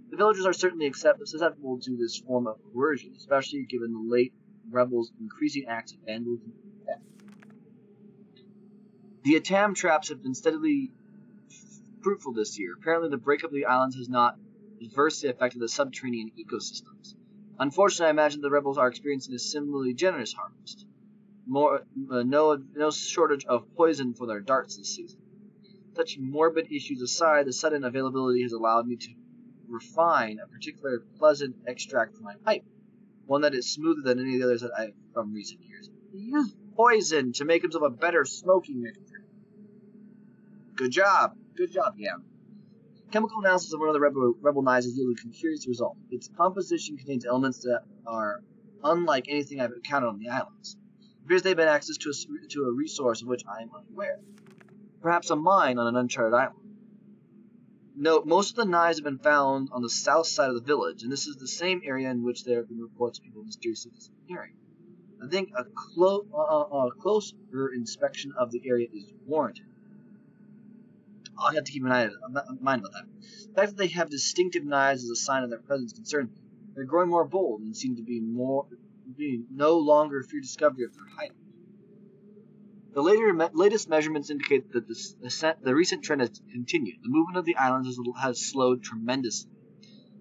The villagers are certainly susceptible to this form of coercion, especially given the late rebels' increasing acts of vandalism and theft. The Atam traps have been steadily fruitful this year. Apparently, the breakup of the islands has not adversely affected the subterranean ecosystems. Unfortunately, I imagine the rebels are experiencing a similarly generous harvest. No shortage of poison for their darts this season. Such morbid issues aside, the sudden availability has allowed me to refine a particular pleasant extract for my pipe, one that is smoother than any of the others that I've from recent years. He used poison to make himself a better smoking mixture. Good job, yeah. Chemical analysis of one of the rebel knives has yielded a curious result. Its composition contains elements that are unlike anything I've encountered on the islands. It appears they've been access to a resource of which I am unaware. Perhaps a mine on an uncharted island. Note, most of the knives have been found on the south side of the village, and this is the same area in which there have been reports of people mysteriously disappearing. I think a closer inspection of the area is warranted. I'll have to keep in mind about that. The fact that they have distinctive knives is a sign of their presence concerns me. They're growing more bold and seem to be no longer fear discovery of their hiding. The latest measurements indicate that the recent trend has continued. The movement of the islands has slowed tremendously.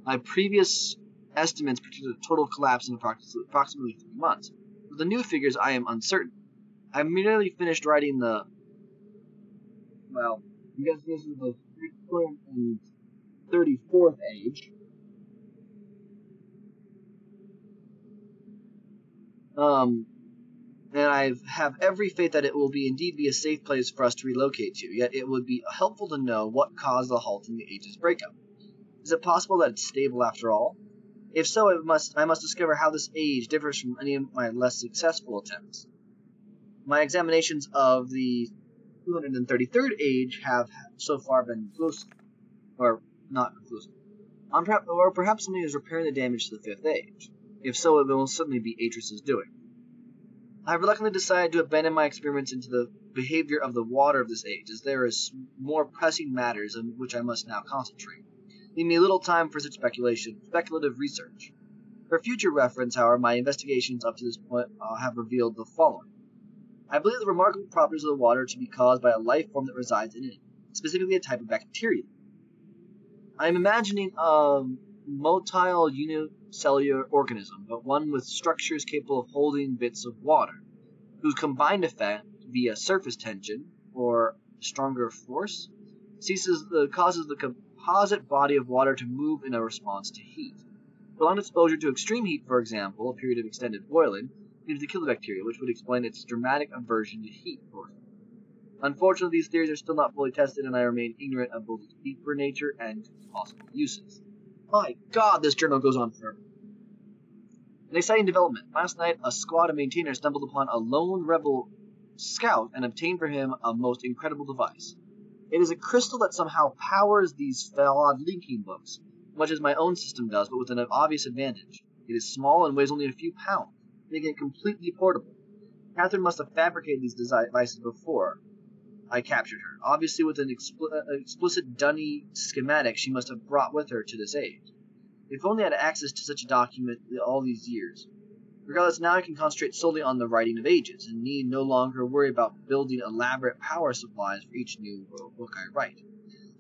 My previous estimates predicted a total collapse in approximately 3 months. With the new figures, I am uncertain. I merely finished writing I'm guessing this is the frequent and 34th age. And I have every faith that it will indeed be a safe place for us to relocate to, yet it would be helpful to know what caused the halt in the age's breakup. Is it possible that it's stable after all? If so, I must discover how this age differs from any of my less successful attempts. My examinations of the 233rd age have so far been conclusive, or not conclusive. Or perhaps something is repairing the damage to the 5th age. If so, it will certainly be Atris's doing. I have reluctantly decided to abandon my experiments into the behavior of the water of this age, as there is more pressing matters on which I must now concentrate. Leave me little time for such speculative research. For future reference, however, my investigations up to this point have revealed the following. I believe the remarkable properties of the water to be caused by a life form that resides in it, specifically a type of bacteria. I am imagining a motile unicellular organism, but one with structures capable of holding bits of water, whose combined effect, via surface tension, or stronger force, causes the composite body of water to move in a response to heat. Prolonged exposure to extreme heat, for example, a period of extended boiling, needs to kill the bacteria, which would explain its dramatic aversion to heat. Unfortunately, these theories are still not fully tested, and I remain ignorant of both its deeper nature and possible uses. My God, this journal goes on forever. An exciting development. Last night, a squad of maintainers stumbled upon a lone rebel scout and obtained for him a most incredible device. It is a crystal that somehow powers these flawed linking books, much as my own system does, but with an obvious advantage. It is small and weighs only a few pounds, making it completely portable. Catherine must have fabricated these devices before I captured her. Obviously, with an explicit dunny schematic she must have brought with her to this age. If only I had access to such a document all these years. Regardless, now I can concentrate solely on the writing of ages, and need no longer worry about building elaborate power supplies for each new book I write.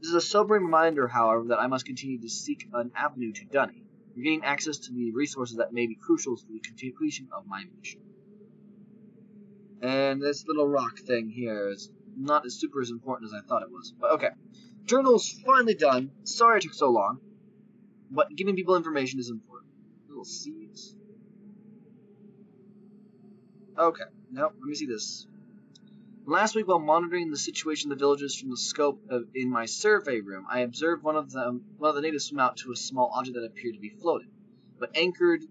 This is a sobering reminder, however, that I must continue to seek an avenue to Dunny, for gaining access to the resources that may be crucial to the completion of my mission. And this little rock thing here is not as super as important as I thought it was. But okay. Journal's finally done. Sorry it took so long. But giving people information is important. Little seeds. Okay. Now, let me see this. Last week, while monitoring the situation of the villages from the scope in my survey room, I observed one of the natives swim out to a small object that appeared to be floating, but anchored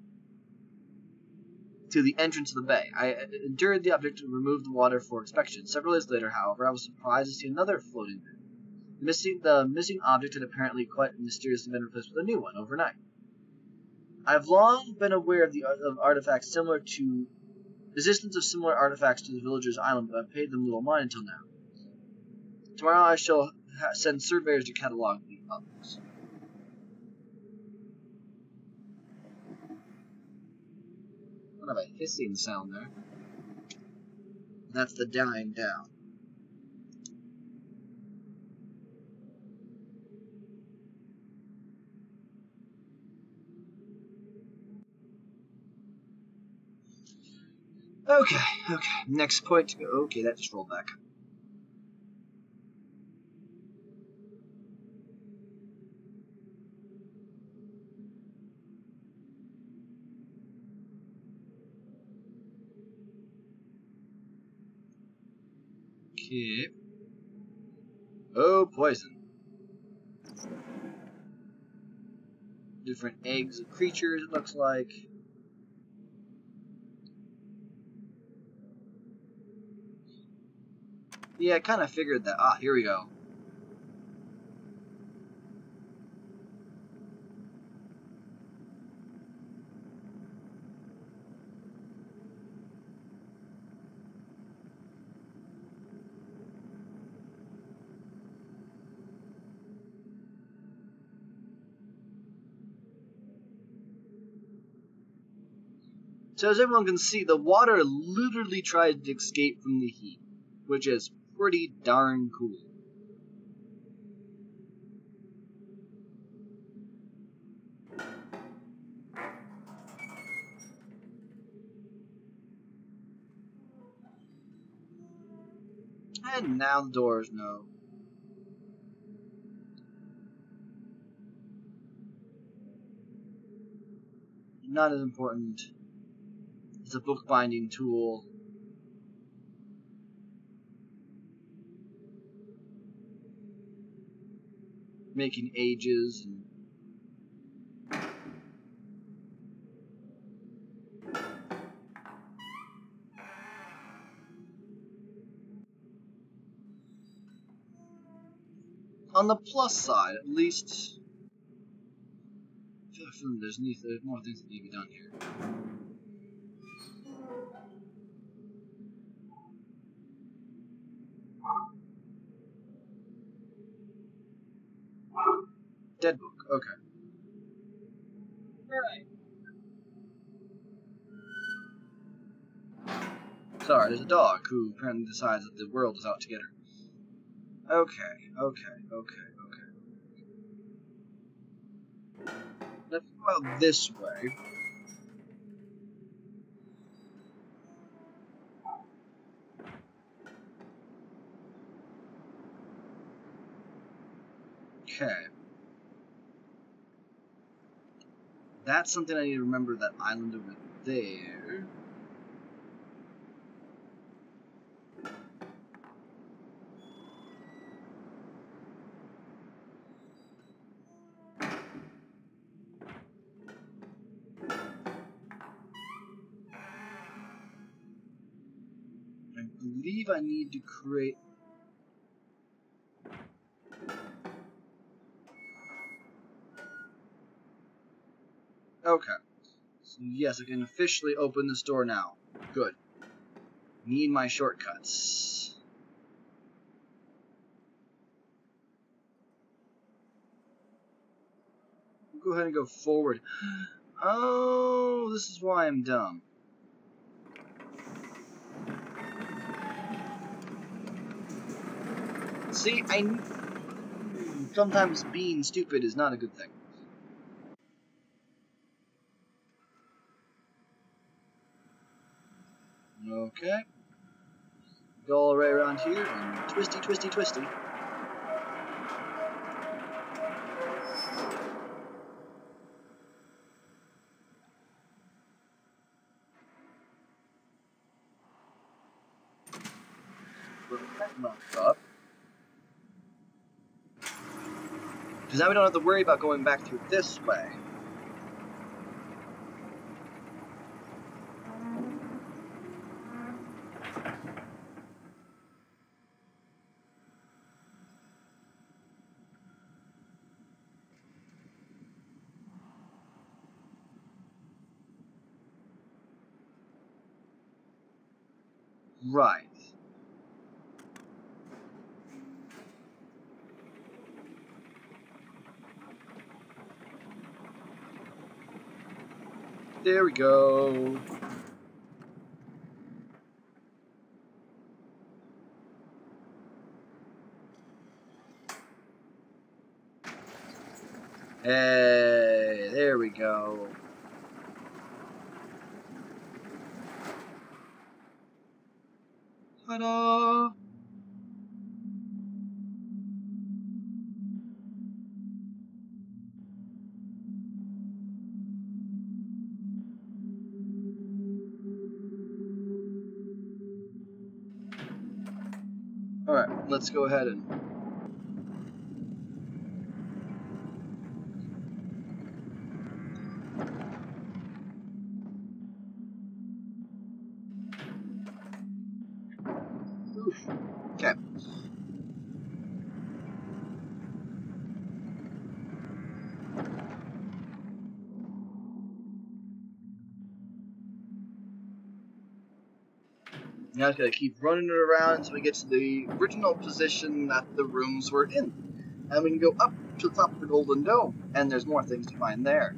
to the entrance of the bay. I endured the object and removed the water for inspection. Several days later, however, I was surprised to see another floating there. The missing object had apparently quite mysteriously been replaced with a new one overnight. I've long been aware of artifacts similar to existence of similar artifacts to the villagers' island, but I've paid them little mind until now. Tomorrow I shall send surveyors to catalog the others. What have a hissing sound there? That's the dying down. Okay. Next point to go. Okay, that just rolled back. Okay. Oh, poison. Different eggs of creatures, it looks like. Yeah, I kind of figured that. Ah, here we go. So as everyone can see, the water literally tried to escape from the heat, which is pretty darn cool. And now the doors know. not as important. It's a bookbinding tool. Making ages and on the plus side, at least, I feel like there's more things that need to be done here. Dead book. Okay. Alright. Sorry, there's a dog who apparently decides that the world is out to get her. Okay. Let's go out this way. Okay. That's something I need to remember, that island over there. I believe I need to create... Okay. So yes, I can officially open this door now. Good. Need my shortcuts. Go ahead and go forward. Oh, this is why I'm dumb. See, sometimes being stupid is not a good thing. Okay. Go all the way around here and twisty, twisty, twisty. Put that knock up. Because now we don't have to worry about going back through this way. Right. There we go. Hey, there we go. Ta-da! Alright, let's go ahead and... Oof. Okay. Now I just gotta keep running it around until we get to the original position that the rooms were in. And we can go up to the top of the Golden Dome, and there's more things to find there.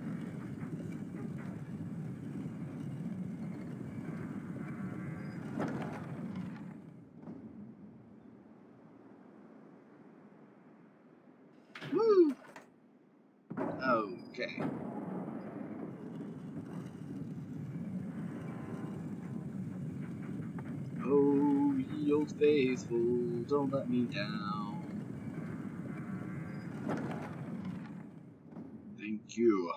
Woo! Okay. Oh, ye old faithful, don't let me down. Thank you.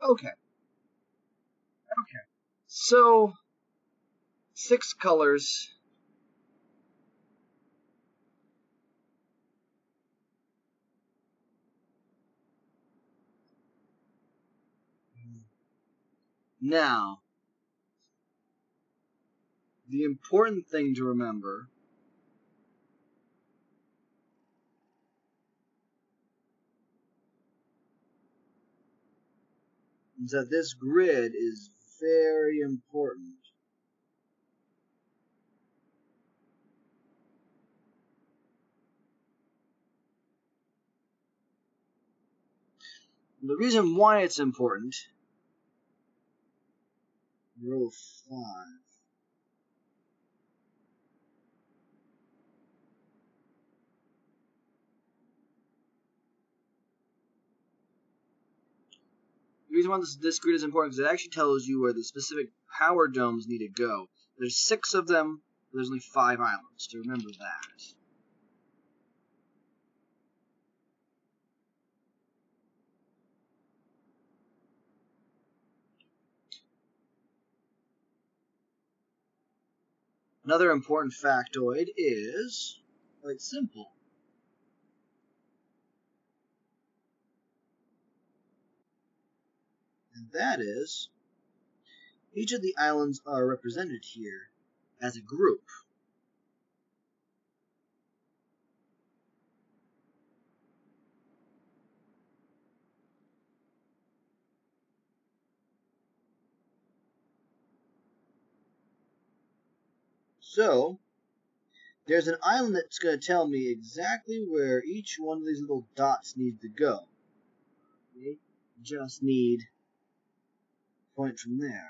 Okay. So, 6 colors. Now, the important thing to remember is that this grid is very important. The reason why it's important, row 5. The reason why this grid is important is it actually tells you where the specific power domes need to go. There's 6 of them, but there's only 5 islands, to remember that. Another important factoid is quite simple. And that is, each of the islands are represented here as a group. So, there's an island that's going to tell me exactly where each one of these little dots needs to go. Okay? Just need a point from there.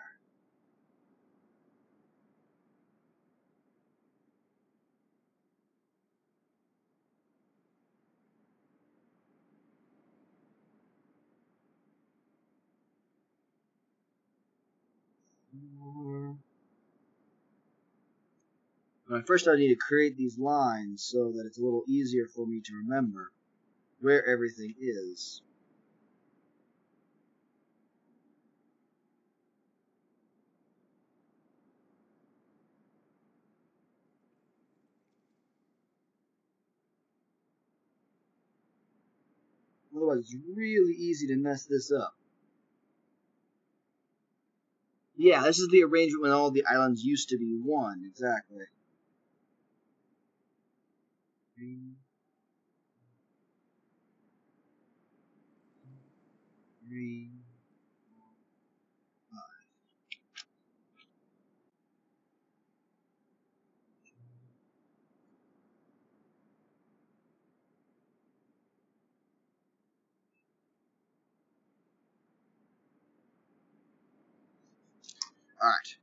First I need to create these lines so that it's a little easier for me to remember where everything is. Otherwise it's really easy to mess this up. Yeah, this is the arrangement when all the islands used to be one, exactly. 3, 3, 5. Alright.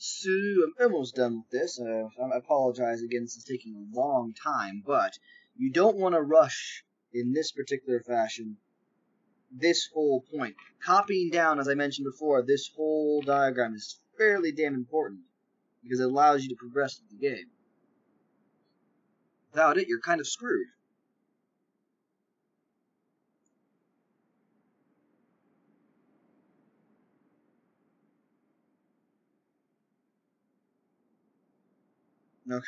So, I'm almost done with this. I apologize again, this is taking a long time, but you don't want to rush in this particular fashion this whole point. Copying down, as I mentioned before, this whole diagram is fairly damn important because it allows you to progress through the game. Without it, you're kind of screwed. Okay.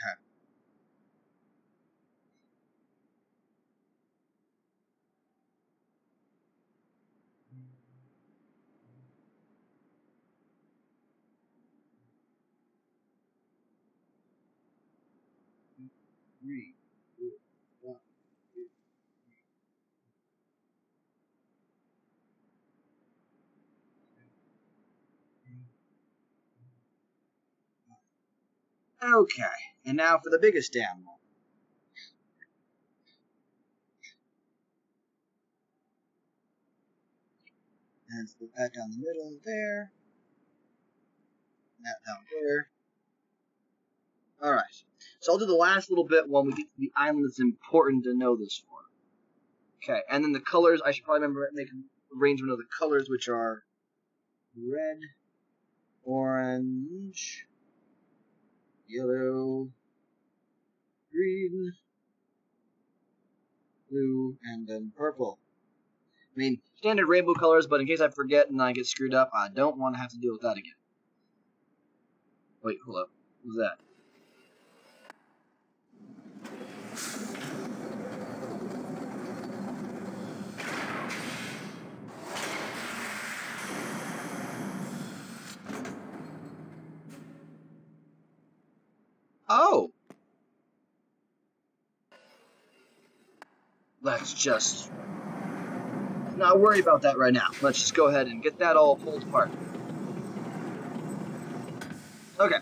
Three, two, one, two. Okay, and now for the biggest animal. And let's put that down the middle there. That down there. Alright, so I'll do the last little bit when we get to the island that's important to know this for. Okay, and then the colors, I should probably remember make an arrangement of the colors, which are red, orange, yellow, green, blue, and then purple. I mean, standard rainbow colors, but in case I forget and I get screwed up, I don't want to have to deal with that again. Wait, hold up. What was that? Oh! Let's just not worry about that right now. Let's just go ahead and get that all pulled apart. Okay.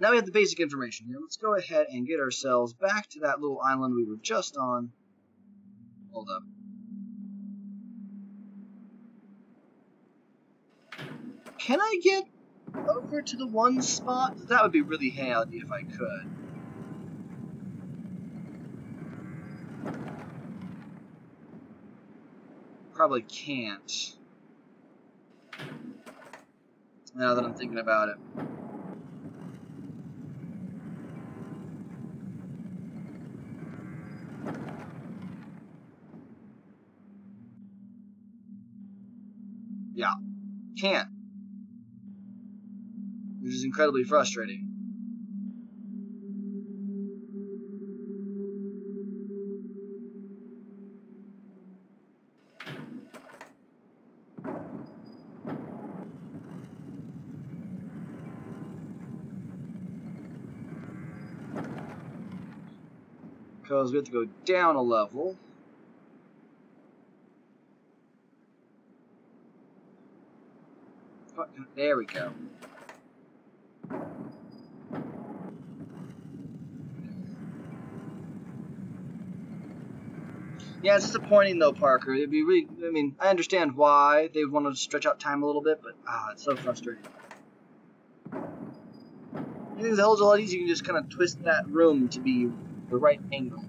Now we have the basic information here. Let's go ahead and get ourselves back to that little island we were just on. Hold up. Can I get over to the one spot? That would be really handy if I could. Probably can't. Now that I'm thinking about it. Yeah, can't. Which is incredibly frustrating. Because we have to go down a level. There we go. Yeah, it's disappointing though, Parker. It'd be really, I mean, I understand why they would want to stretch out time a little bit, but it's so frustrating. I think the hell's a lot easier. You can just kind of twist that room to be the right angle.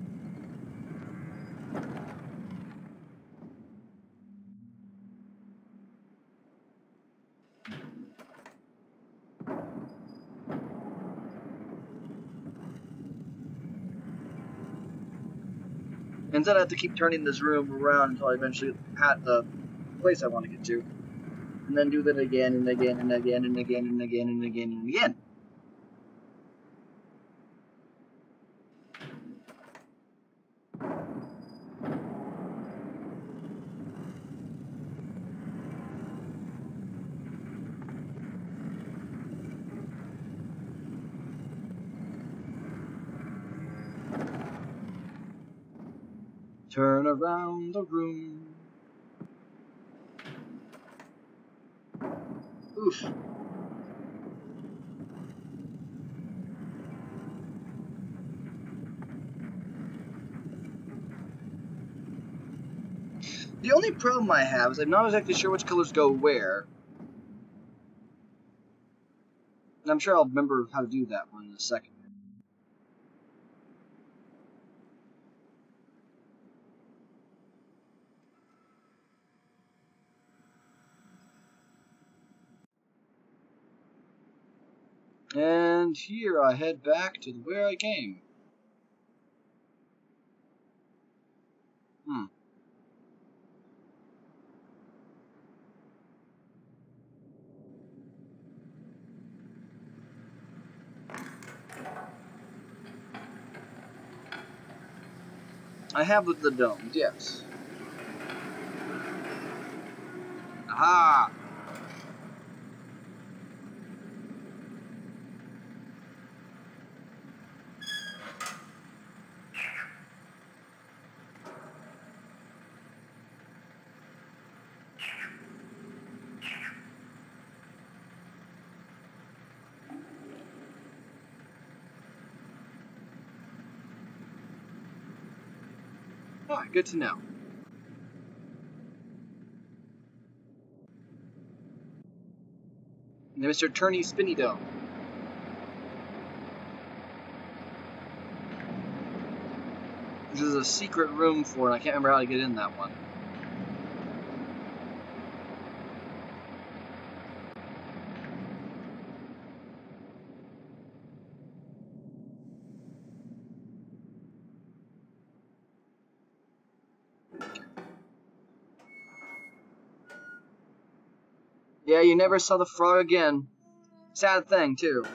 Instead, I have to keep turning this room around until I eventually at the place I want to get to. And then do that again and again and again and again and again and again and again. Turn around the room. Oof. The only problem I have is I'm not exactly sure which colors go where. And I'm sure I'll remember how to do that one in a second. And here I head back to where I came. I have with the domes, yes. Aha! Oh, good to know. And Mr. Turney Spinny Dome. This is a secret room for it. I can't remember how to get in that one. Yeah, you never saw the frog again. Sad thing, too.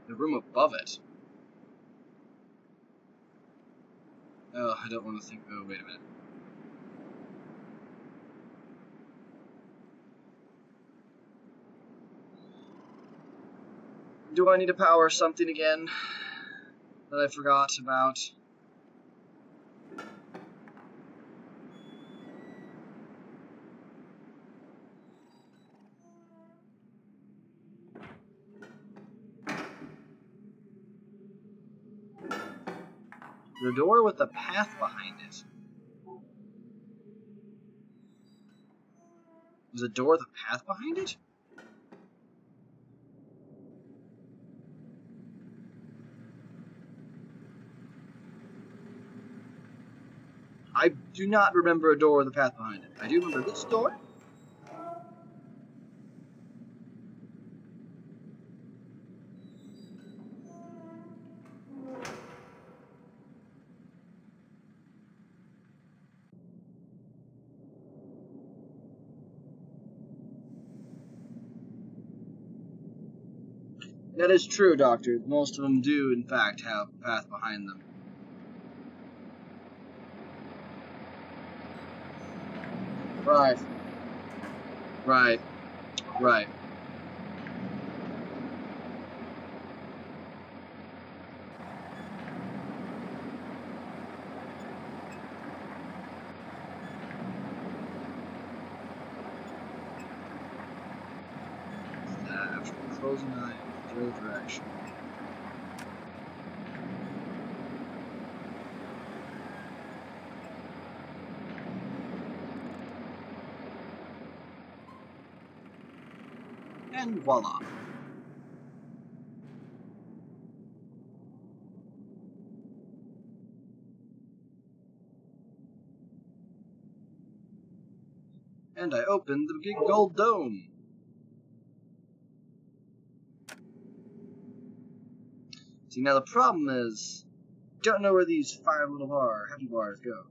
The room above it. Oh, I don't want to think. Oh, wait a minute. Do I need to power something again that I forgot about? The door with the path behind it. There's a door with a path behind it? I do not remember a door with a path behind it. I do remember this door. That is true, Doctor. Most of them do, in fact, have a path behind them. Right. Right. Right. After closing eye in the other direction. And voila. And I opened the big gold dome. See, now the problem is, don't know where these 5 little heavy bars go.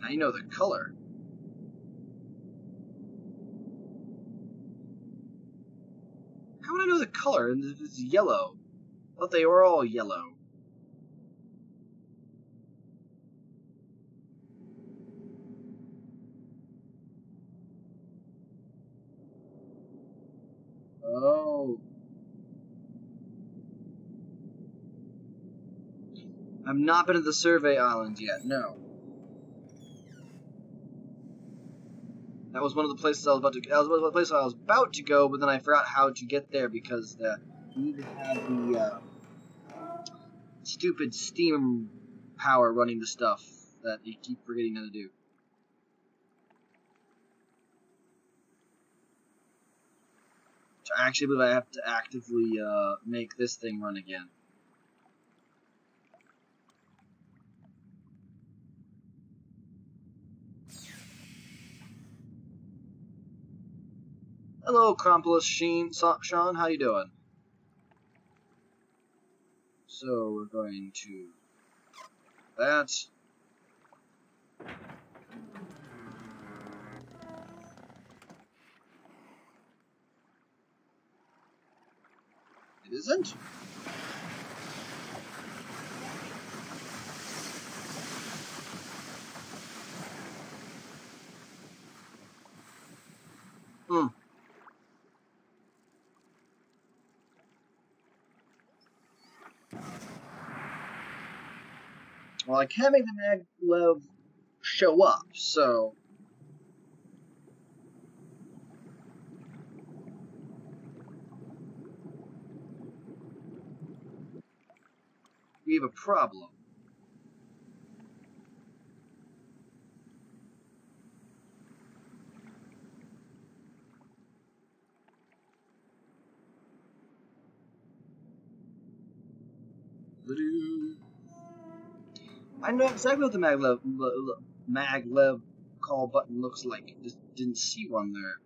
Now you know the color. How would I know the color? It's yellow. I thought they were all yellow. Oh. I've not been to the Survey Islands yet, no. That was one of the places I was about to. That was one of the places I was about to go, but then I forgot how to get there because you need to have the stupid steam power running the stuff that you keep forgetting how to do. So I actually believe I have to actively make this thing run again. Hello, Crumpulus Sean, how you doing? So we're going to that. It isn't? Hmm. Well, I can't make the maglev show up, so... we have a problem. I know exactly what the maglev call button looks like. Just didn't see one there.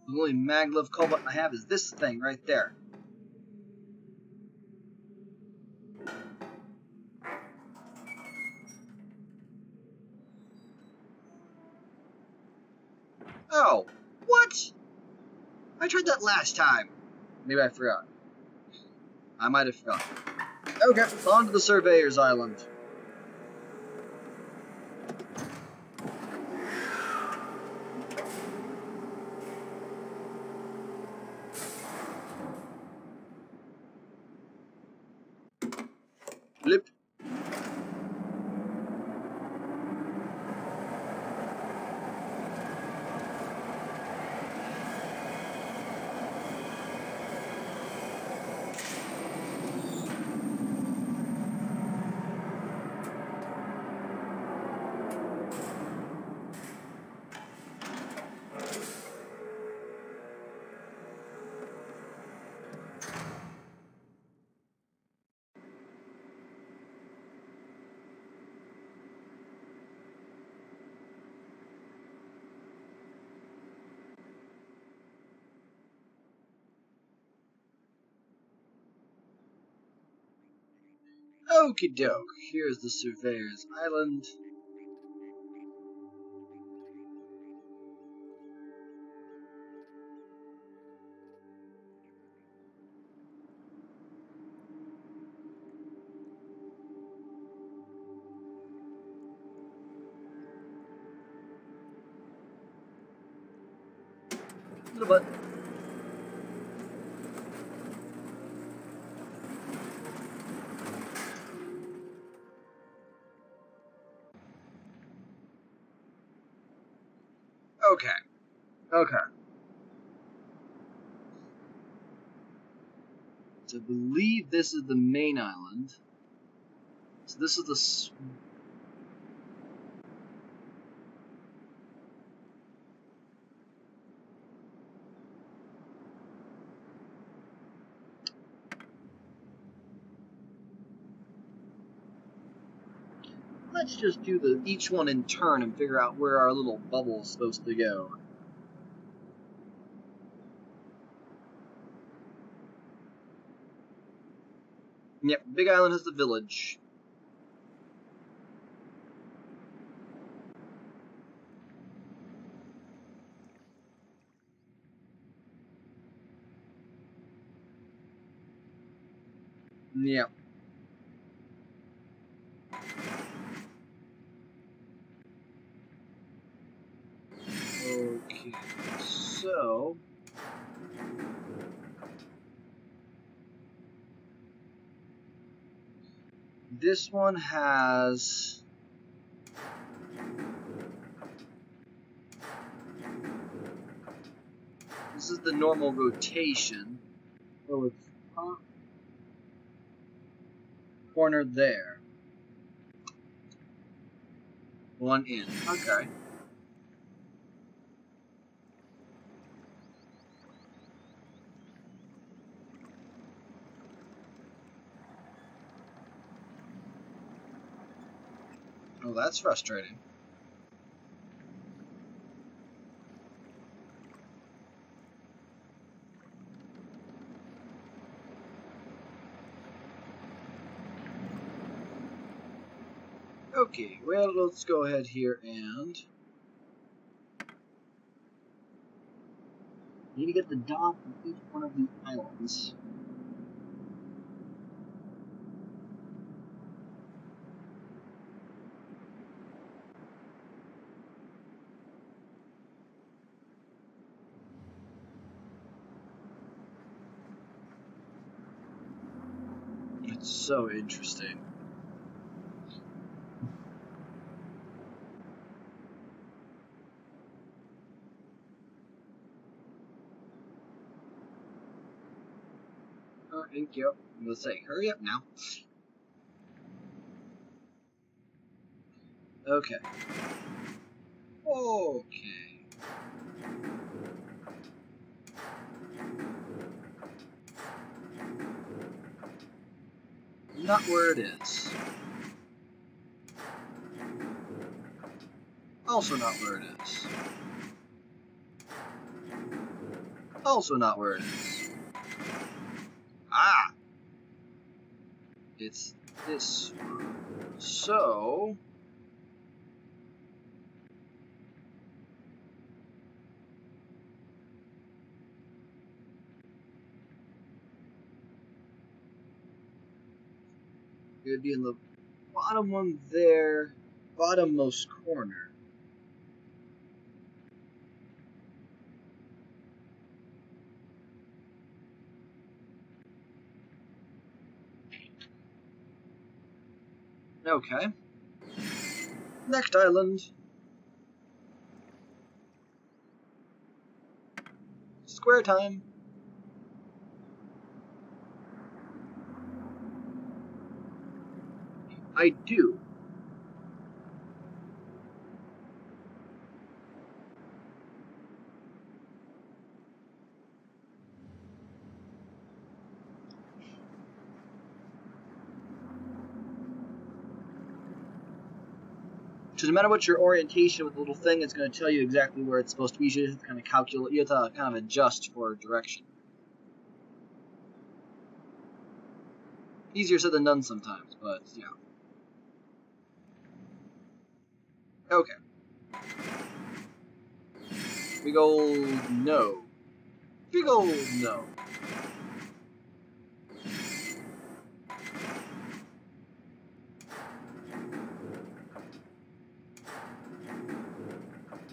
The only maglev call button I have is this thing right there. Oh, what? I tried that last time. Maybe I forgot. I might have forgotten. Okay, on to the Surveyor's Island. Blip. Okie doke, here's the Surveyor's Island. Little bit. Okay. Okay. So I believe this is the main island. So this is the... Let's just do each one in turn and figure out where our little bubble is supposed to go. Yep, Big Island has the village. Yep. Okay, so... This one has... This is the normal rotation. So it's top corner there. One in. Okay. Oh, that's frustrating. Okay, well, let's go ahead here and... Need to get the dock from each one of the islands. It's so interesting. Thank you. I'm gonna say, hurry up now. Okay. Okay. Not where it is. Also not where it is. Also not where it is. Ah! It's this one. So... it would be in the bottom one there, bottommost corner. Okay. Next island. Square time. I do. So no matter what your orientation with the little thing, it's going to tell you exactly where it's supposed to be. You just have to kind of calculate. You have to kind of adjust for direction. Easier said than done sometimes, but yeah. Okay. Big old no. Big old no.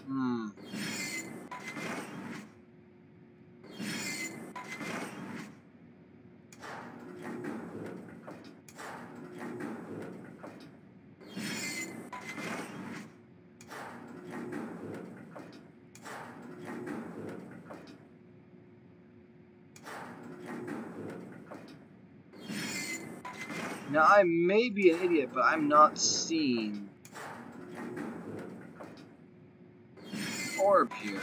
Hmm. Now, I may be an idiot, but I'm not seeing an orb here.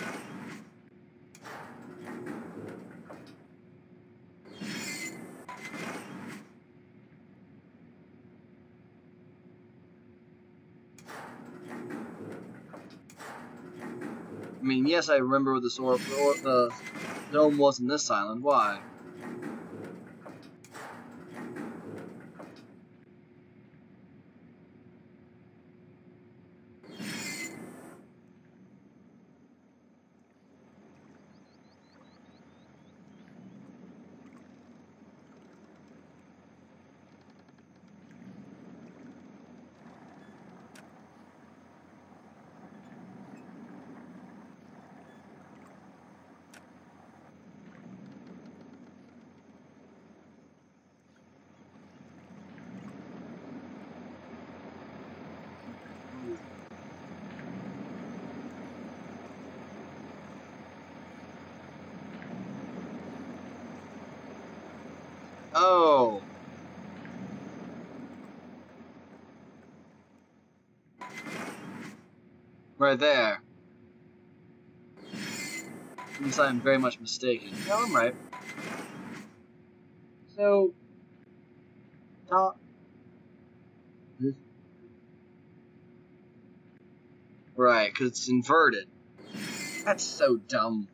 I mean, yes, I remember what the dome was in this island. Why? Oh. Right there. At least I'm very much mistaken. No, I'm right. So, right, because it's inverted. That's so dumb.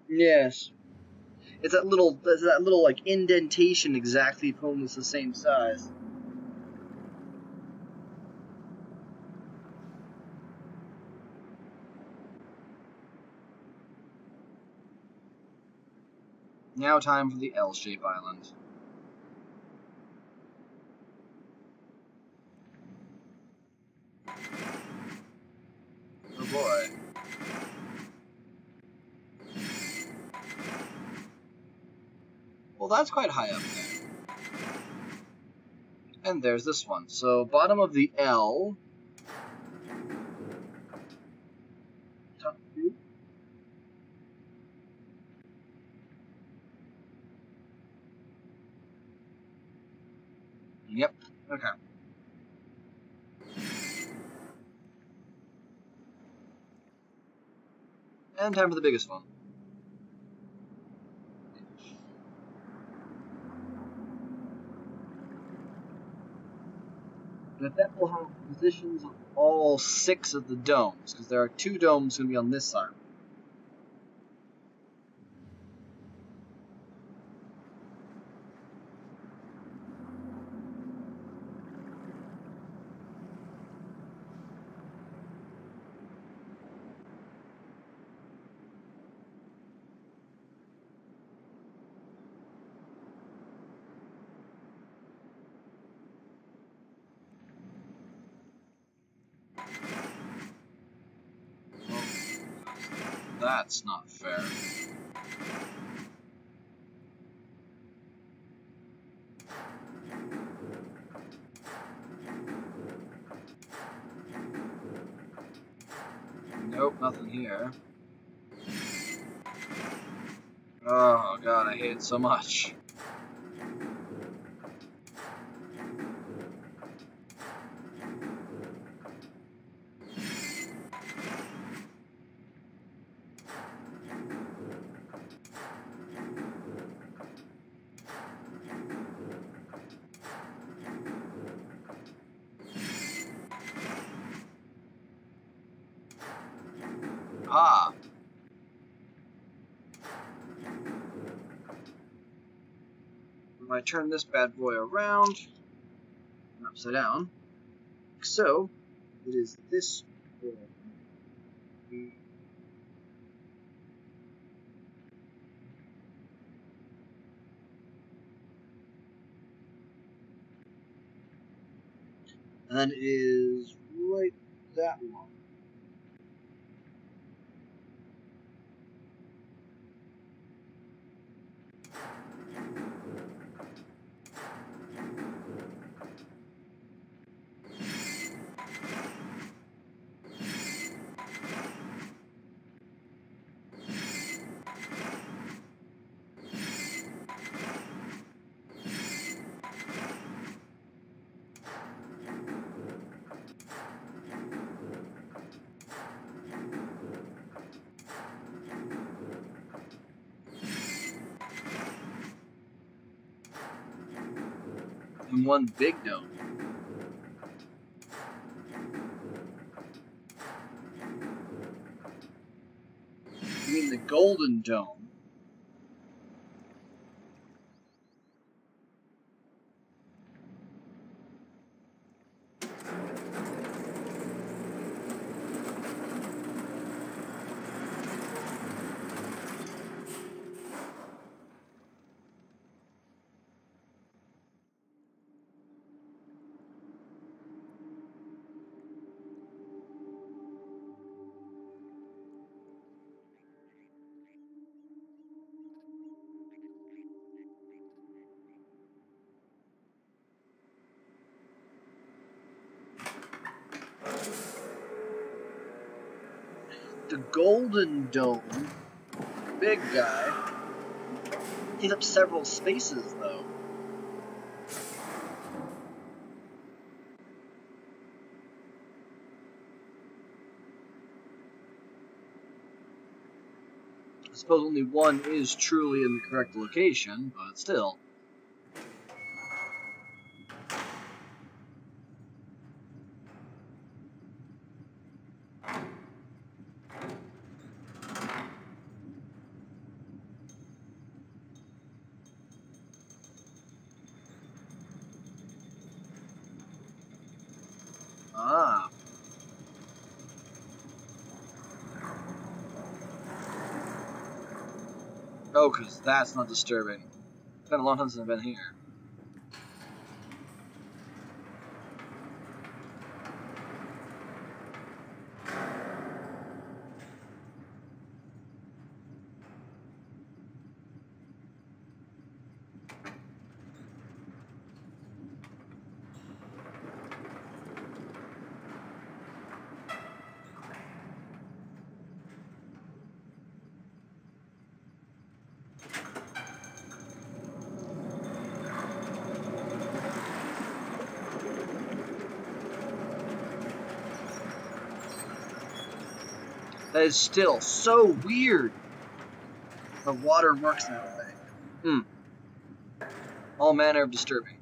Yes. It's that little like indentation exactly almost the same size. Now time for the L-shape island. Oh boy. Well, that's quite high up there. And there's this one. So, bottom of the L. Top two. Yep. Okay. And time for the biggest one. And that will have positions of all 6 of the domes, because there are 2 domes going to be on this side. That's not fair. Nope, nothing here. Oh god, I hate it so much. Ah. If I turn this bad boy around, upside down, so it is this way. And then it is right that long. And one big dome. You mean the golden dome? The golden dome, big guy, takes up several spaces though. I suppose only one is truly in the correct location, but still. Ah. Oh, because that's not disturbing. It's been a long time since I've been here. That is still so weird. The water works that way. All manner of disturbing.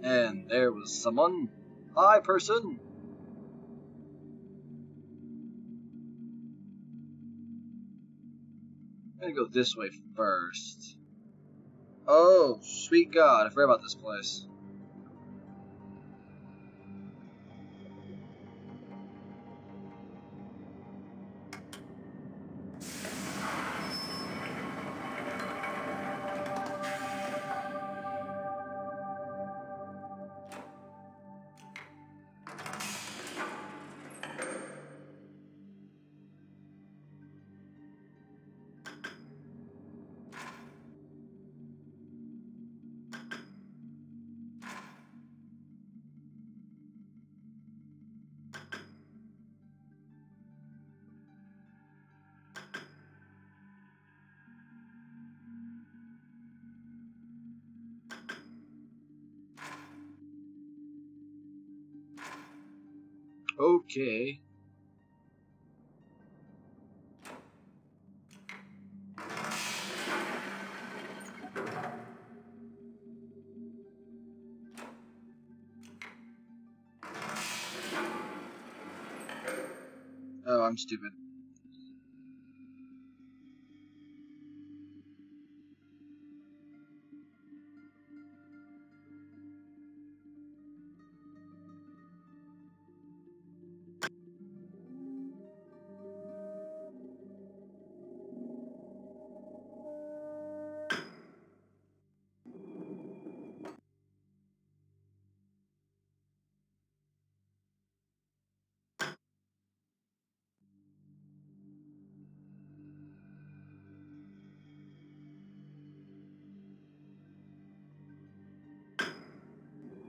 And there was someone. Hi, person. I'm gonna go this way first. Oh, sweet God, I forgot about this place. Okay. Oh, I'm stupid.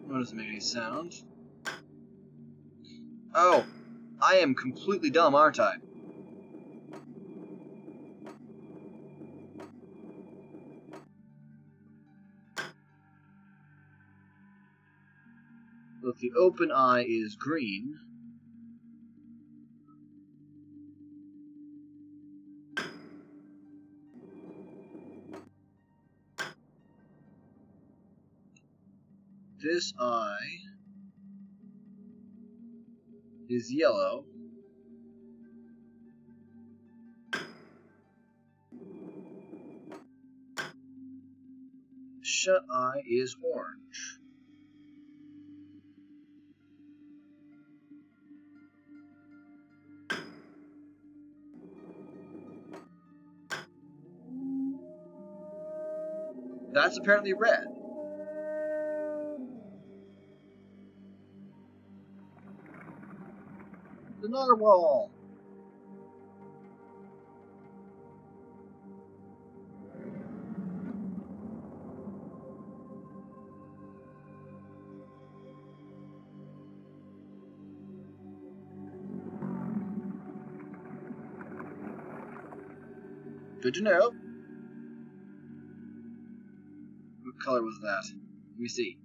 That doesn't make any sound. Oh, I am completely dumb, aren't I? So if the open eye is green, this eye is yellow. Shut eye is orange. That's apparently red. The narwhal. Good to know. What color was that? Let me see.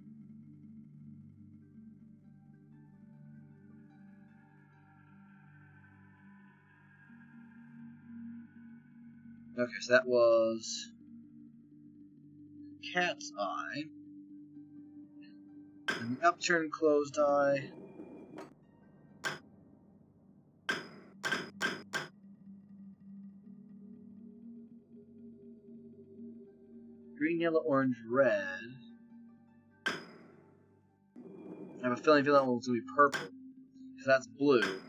Okay, so that was cat's eye. And the upturned closed eye. Green, yellow, orange, red. I have a feeling that one's going to be purple. Because that's blue.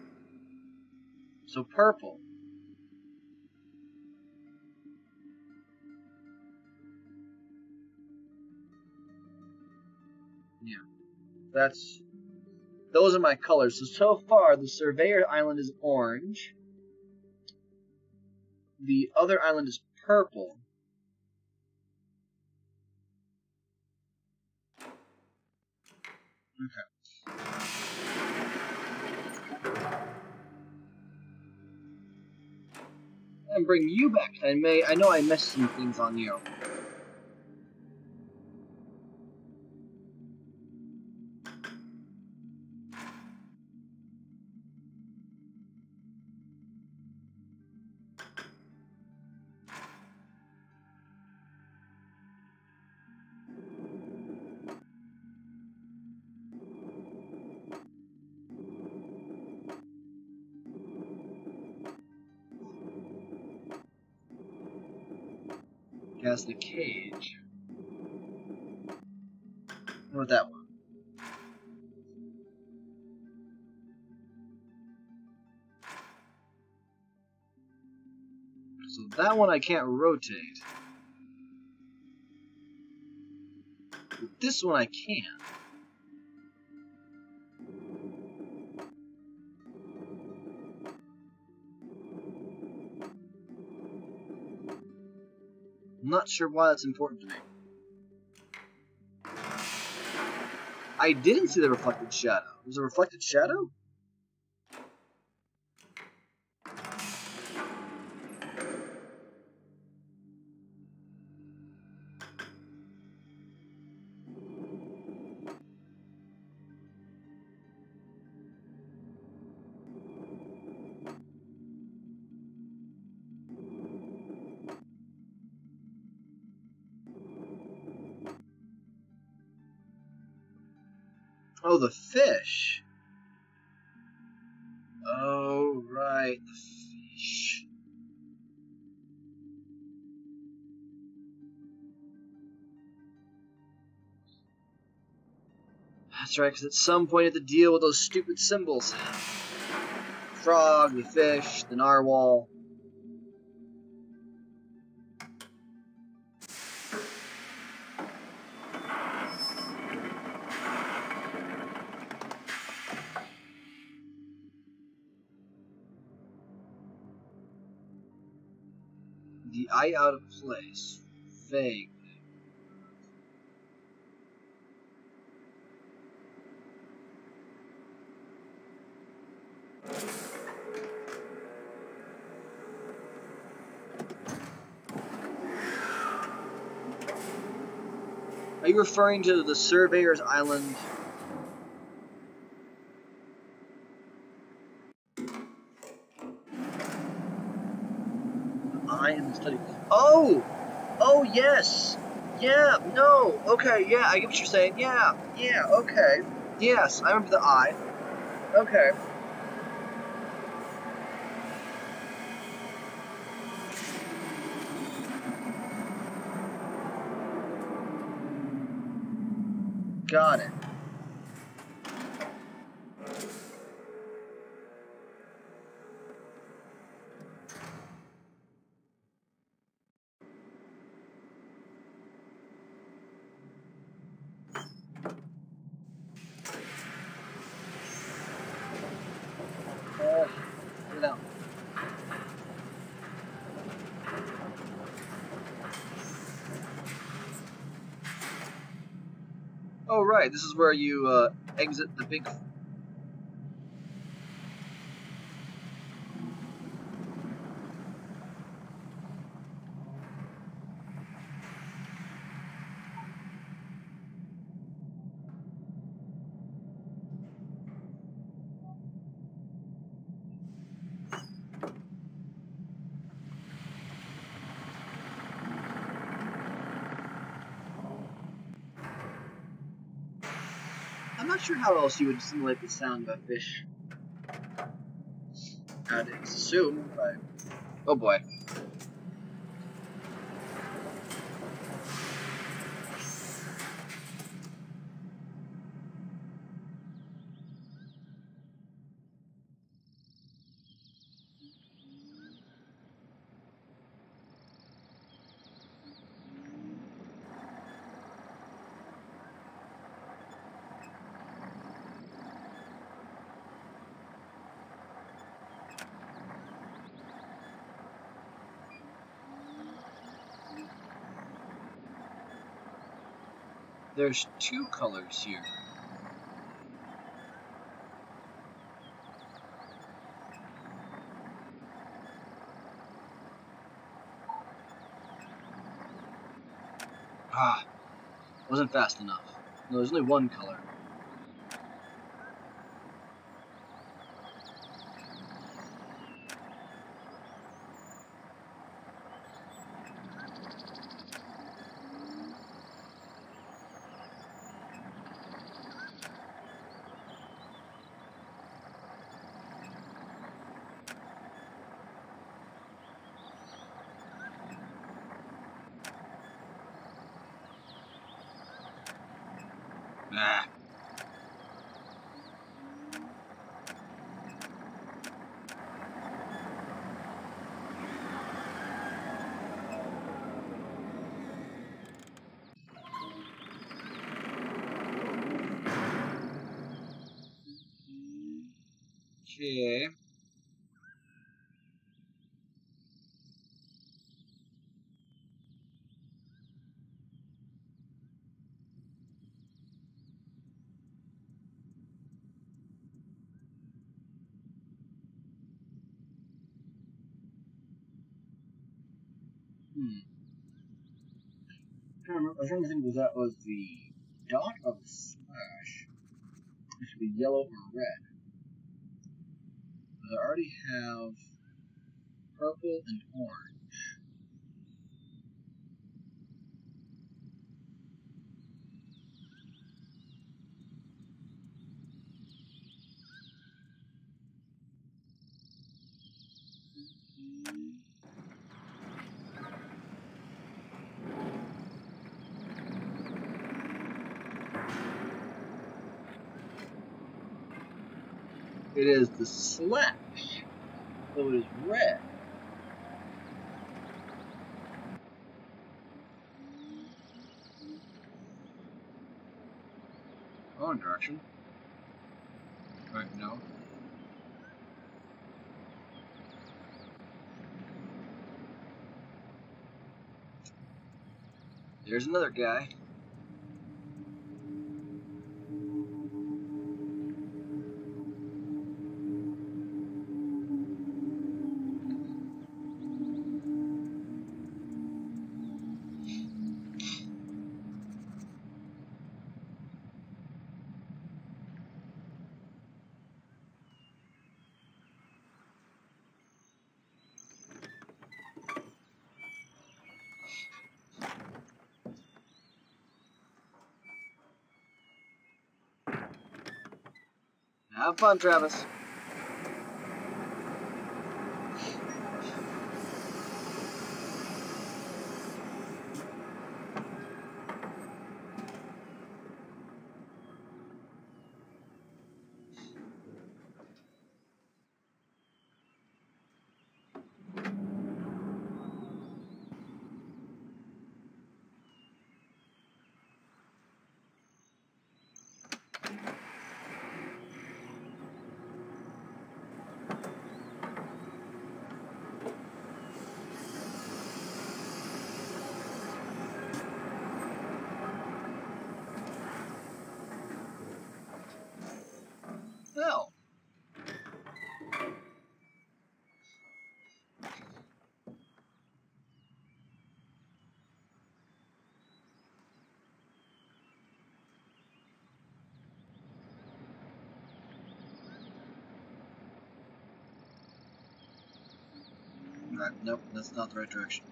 So purple. Yeah. Those are my colors. So far, the Surveyor Island is orange. The other island is purple. Okay. And bring you back. I know I messed some things on you. Has the cage. What about that one? So that one I can't rotate. But this one I can. I'm not sure why that's important to me. I didn't see the reflected shadow. Was it a reflected shadow? Oh, the fish. Oh, right, the fish. That's right, because at some point you have to deal with those stupid symbols. Frog, the fish, the narwhal. The eye out of place. Vague. Are you referring to the Surveyor's Island? I am the study. Oh! Oh, yes! Yeah, no, okay, yeah, I get what you're saying. Yeah, okay. Yes, I remember the eye. Okay. Got it. Put it out. Oh, right, this is where you, exit the big... I'm not sure how else you would simulate the sound of a fish. I'd assume, but... Oh boy. There's two colors here. Wasn't fast enough. No, there's only one color. Ah. Okay. I'm trying to think if that was the dot or the slash. It should be yellow or red. But I already have purple and orange. It is the slash, so it is red. Wrong direction. Right, no. There's another guy. Have fun, Travis. No. Right, nope, that's not the right direction.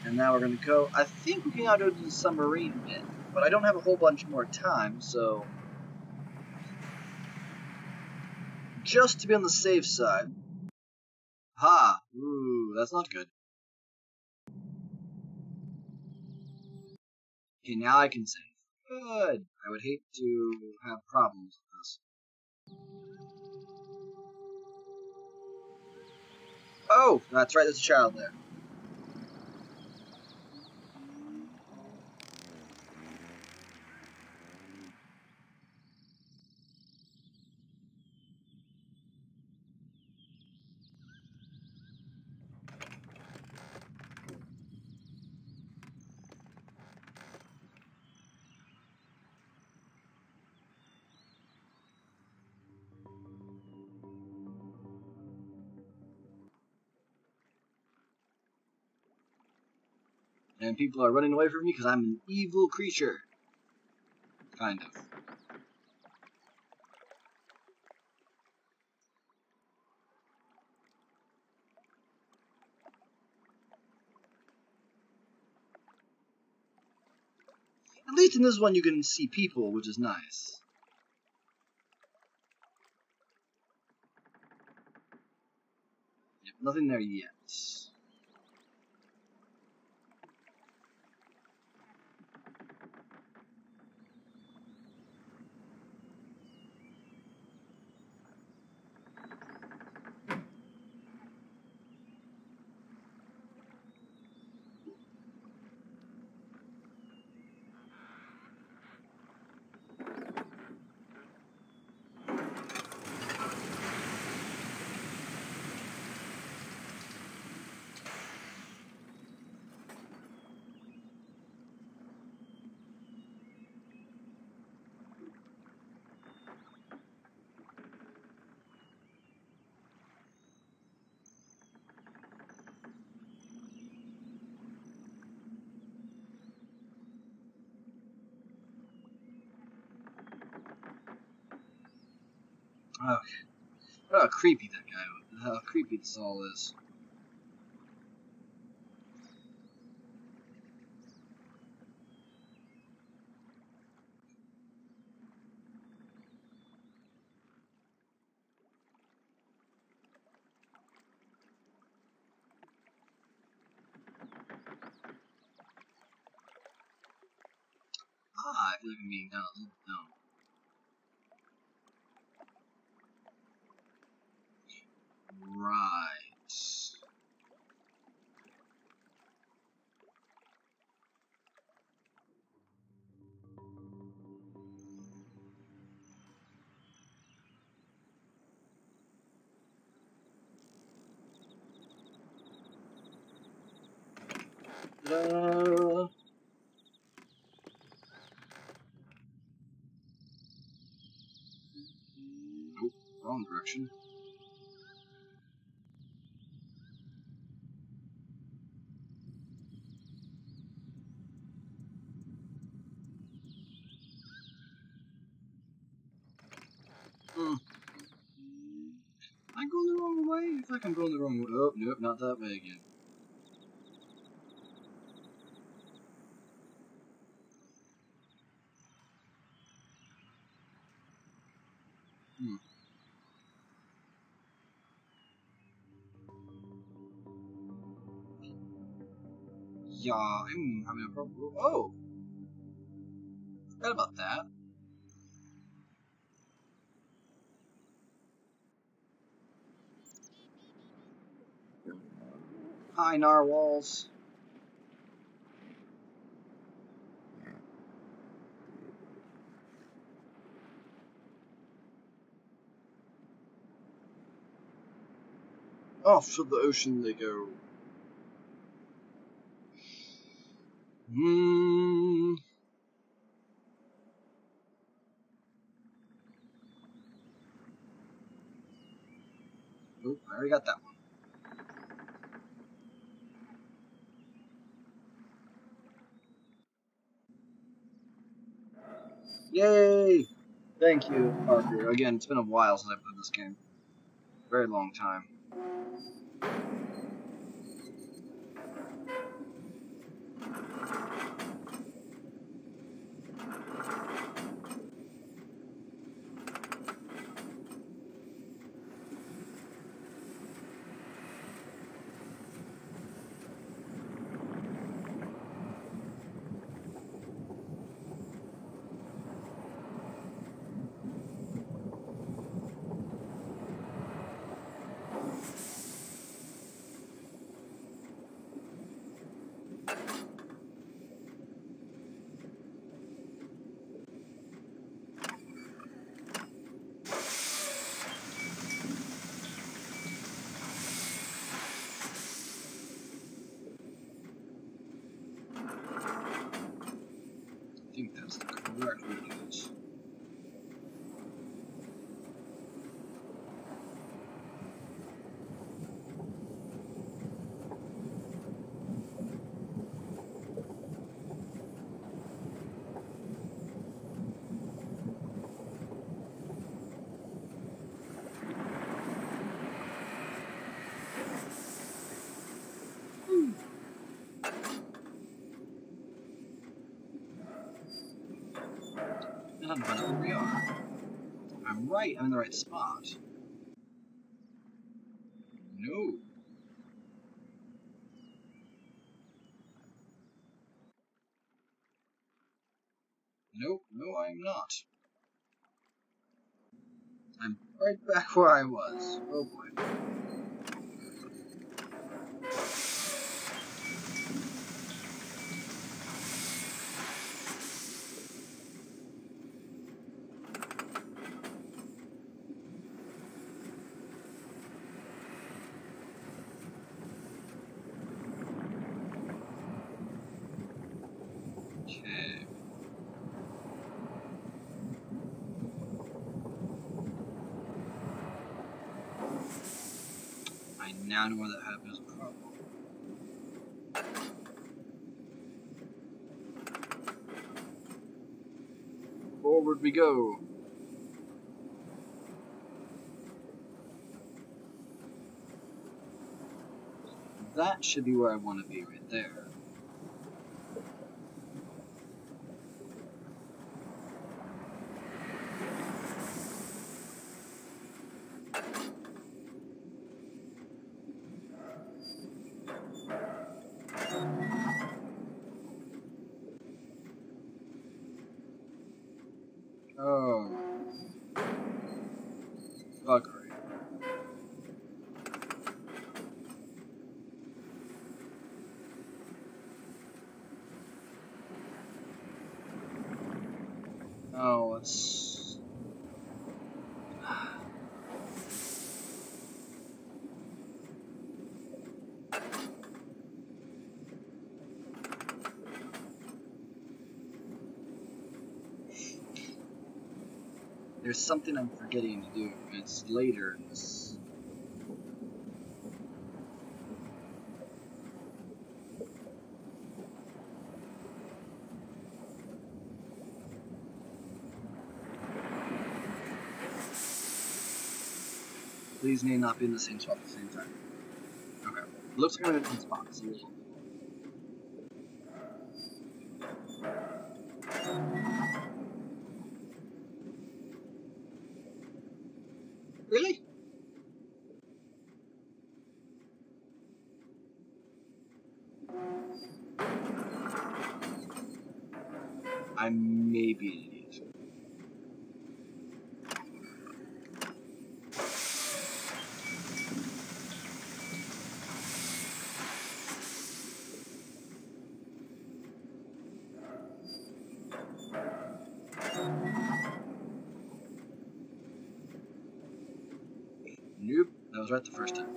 And now we're going to go. I think we can now go to the submarine bit, but I don't have a whole bunch more time, so just to be on the safe side. Ha! Ooh, that's not good. Okay, now I can save. Good. I would hate to have problems with this. Oh, that's right. There's a child there. And people are running away from me because I'm an evil creature. Kind of. At least in this one you can see people, which is nice. Yep, nothing there yet. Okay. Look how creepy that guy was. How creepy this all is. I feel like I'm being done a little dumb. Right. Nope, wrong direction. Am I going the wrong way? I feel like I'm going the wrong way. Oh, nope, not that way again. Yeah, I'm having a problem. Oh! Forgot about that. Hi, narwhals. Off to the ocean they go. Nope, I already got that one. Yay! Thank you, Parker. Again, it's been a while since I played this game. Very long time. I think that's the correct way to do this. time to find out where we are. I'm right. I'm in the right spot. No. Nope. No, I'm not. I'm right back where I was. Oh boy. Okay. I now know where that happens. Forward we go. That should be where I want to be right there. Oh. Buggery. Oh, it's... There's something I'm forgetting to do. It's later in this. These may not be in the same spot at the same time. Okay. Looks like I'm in a different spot. So really? I may be an idiot. Nope. That was right the first time.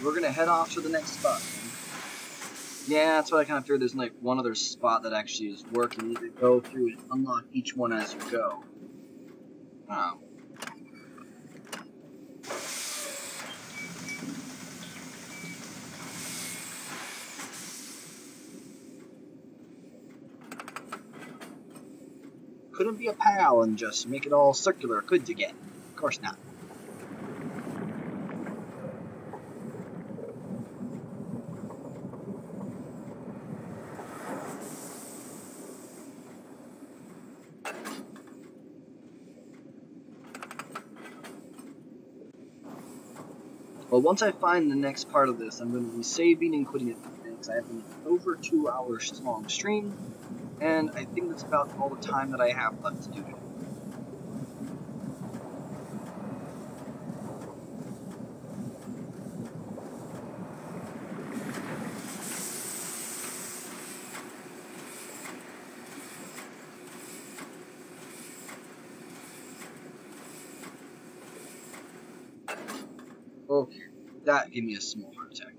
We're gonna head off to the next spot. Yeah, that's what I kind of figured. There's like one other spot that actually is working. You need to go through and unlock each one as you go. Oh. Couldn't be a pal and just make it all circular, could you get? Of course not. Well, once I find the next part of this, I'm going to be saving and quitting it because I have an over 2 hours long stream, and I think that's about all the time that I have left to do it. Okay, that gave me a small heart attack.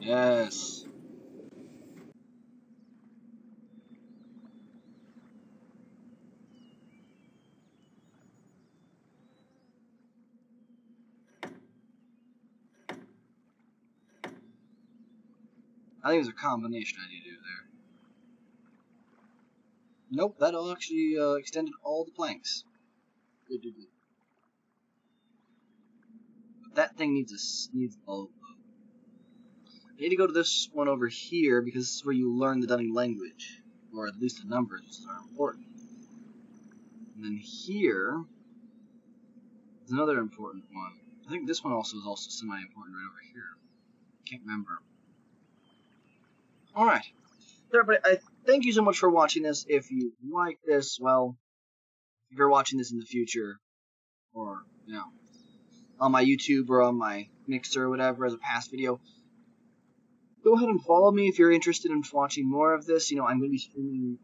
Yes. I think it was a combination I need to do there. Nope, that actually extended all the planks. Good. But that thing needs a I need to go to this one over here because this is where you learn the Dunning language, or at least the numbers, which are important. And then here is another important one. I think this one also is semi-important right over here. Can't remember. Alright. So everybody, I thank you so much for watching this. If you like this, well, if you're watching this in the future, or, you know, on my YouTube or on my Mixer or whatever as a past video, go ahead and follow me if you're interested in watching more of this. You know, I'm going to be streaming,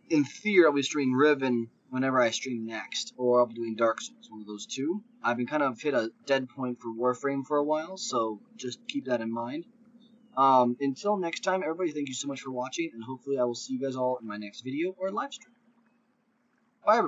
in theory, I'll be streaming Riven whenever I stream next, or I'll be doing Dark Souls, one of those two. I've been kind of hit a dead point for Warframe for a while, so just keep that in mind. Until next time, everybody, thank you so much for watching, and hopefully I will see you guys all in my next video or live stream. Bye, everybody.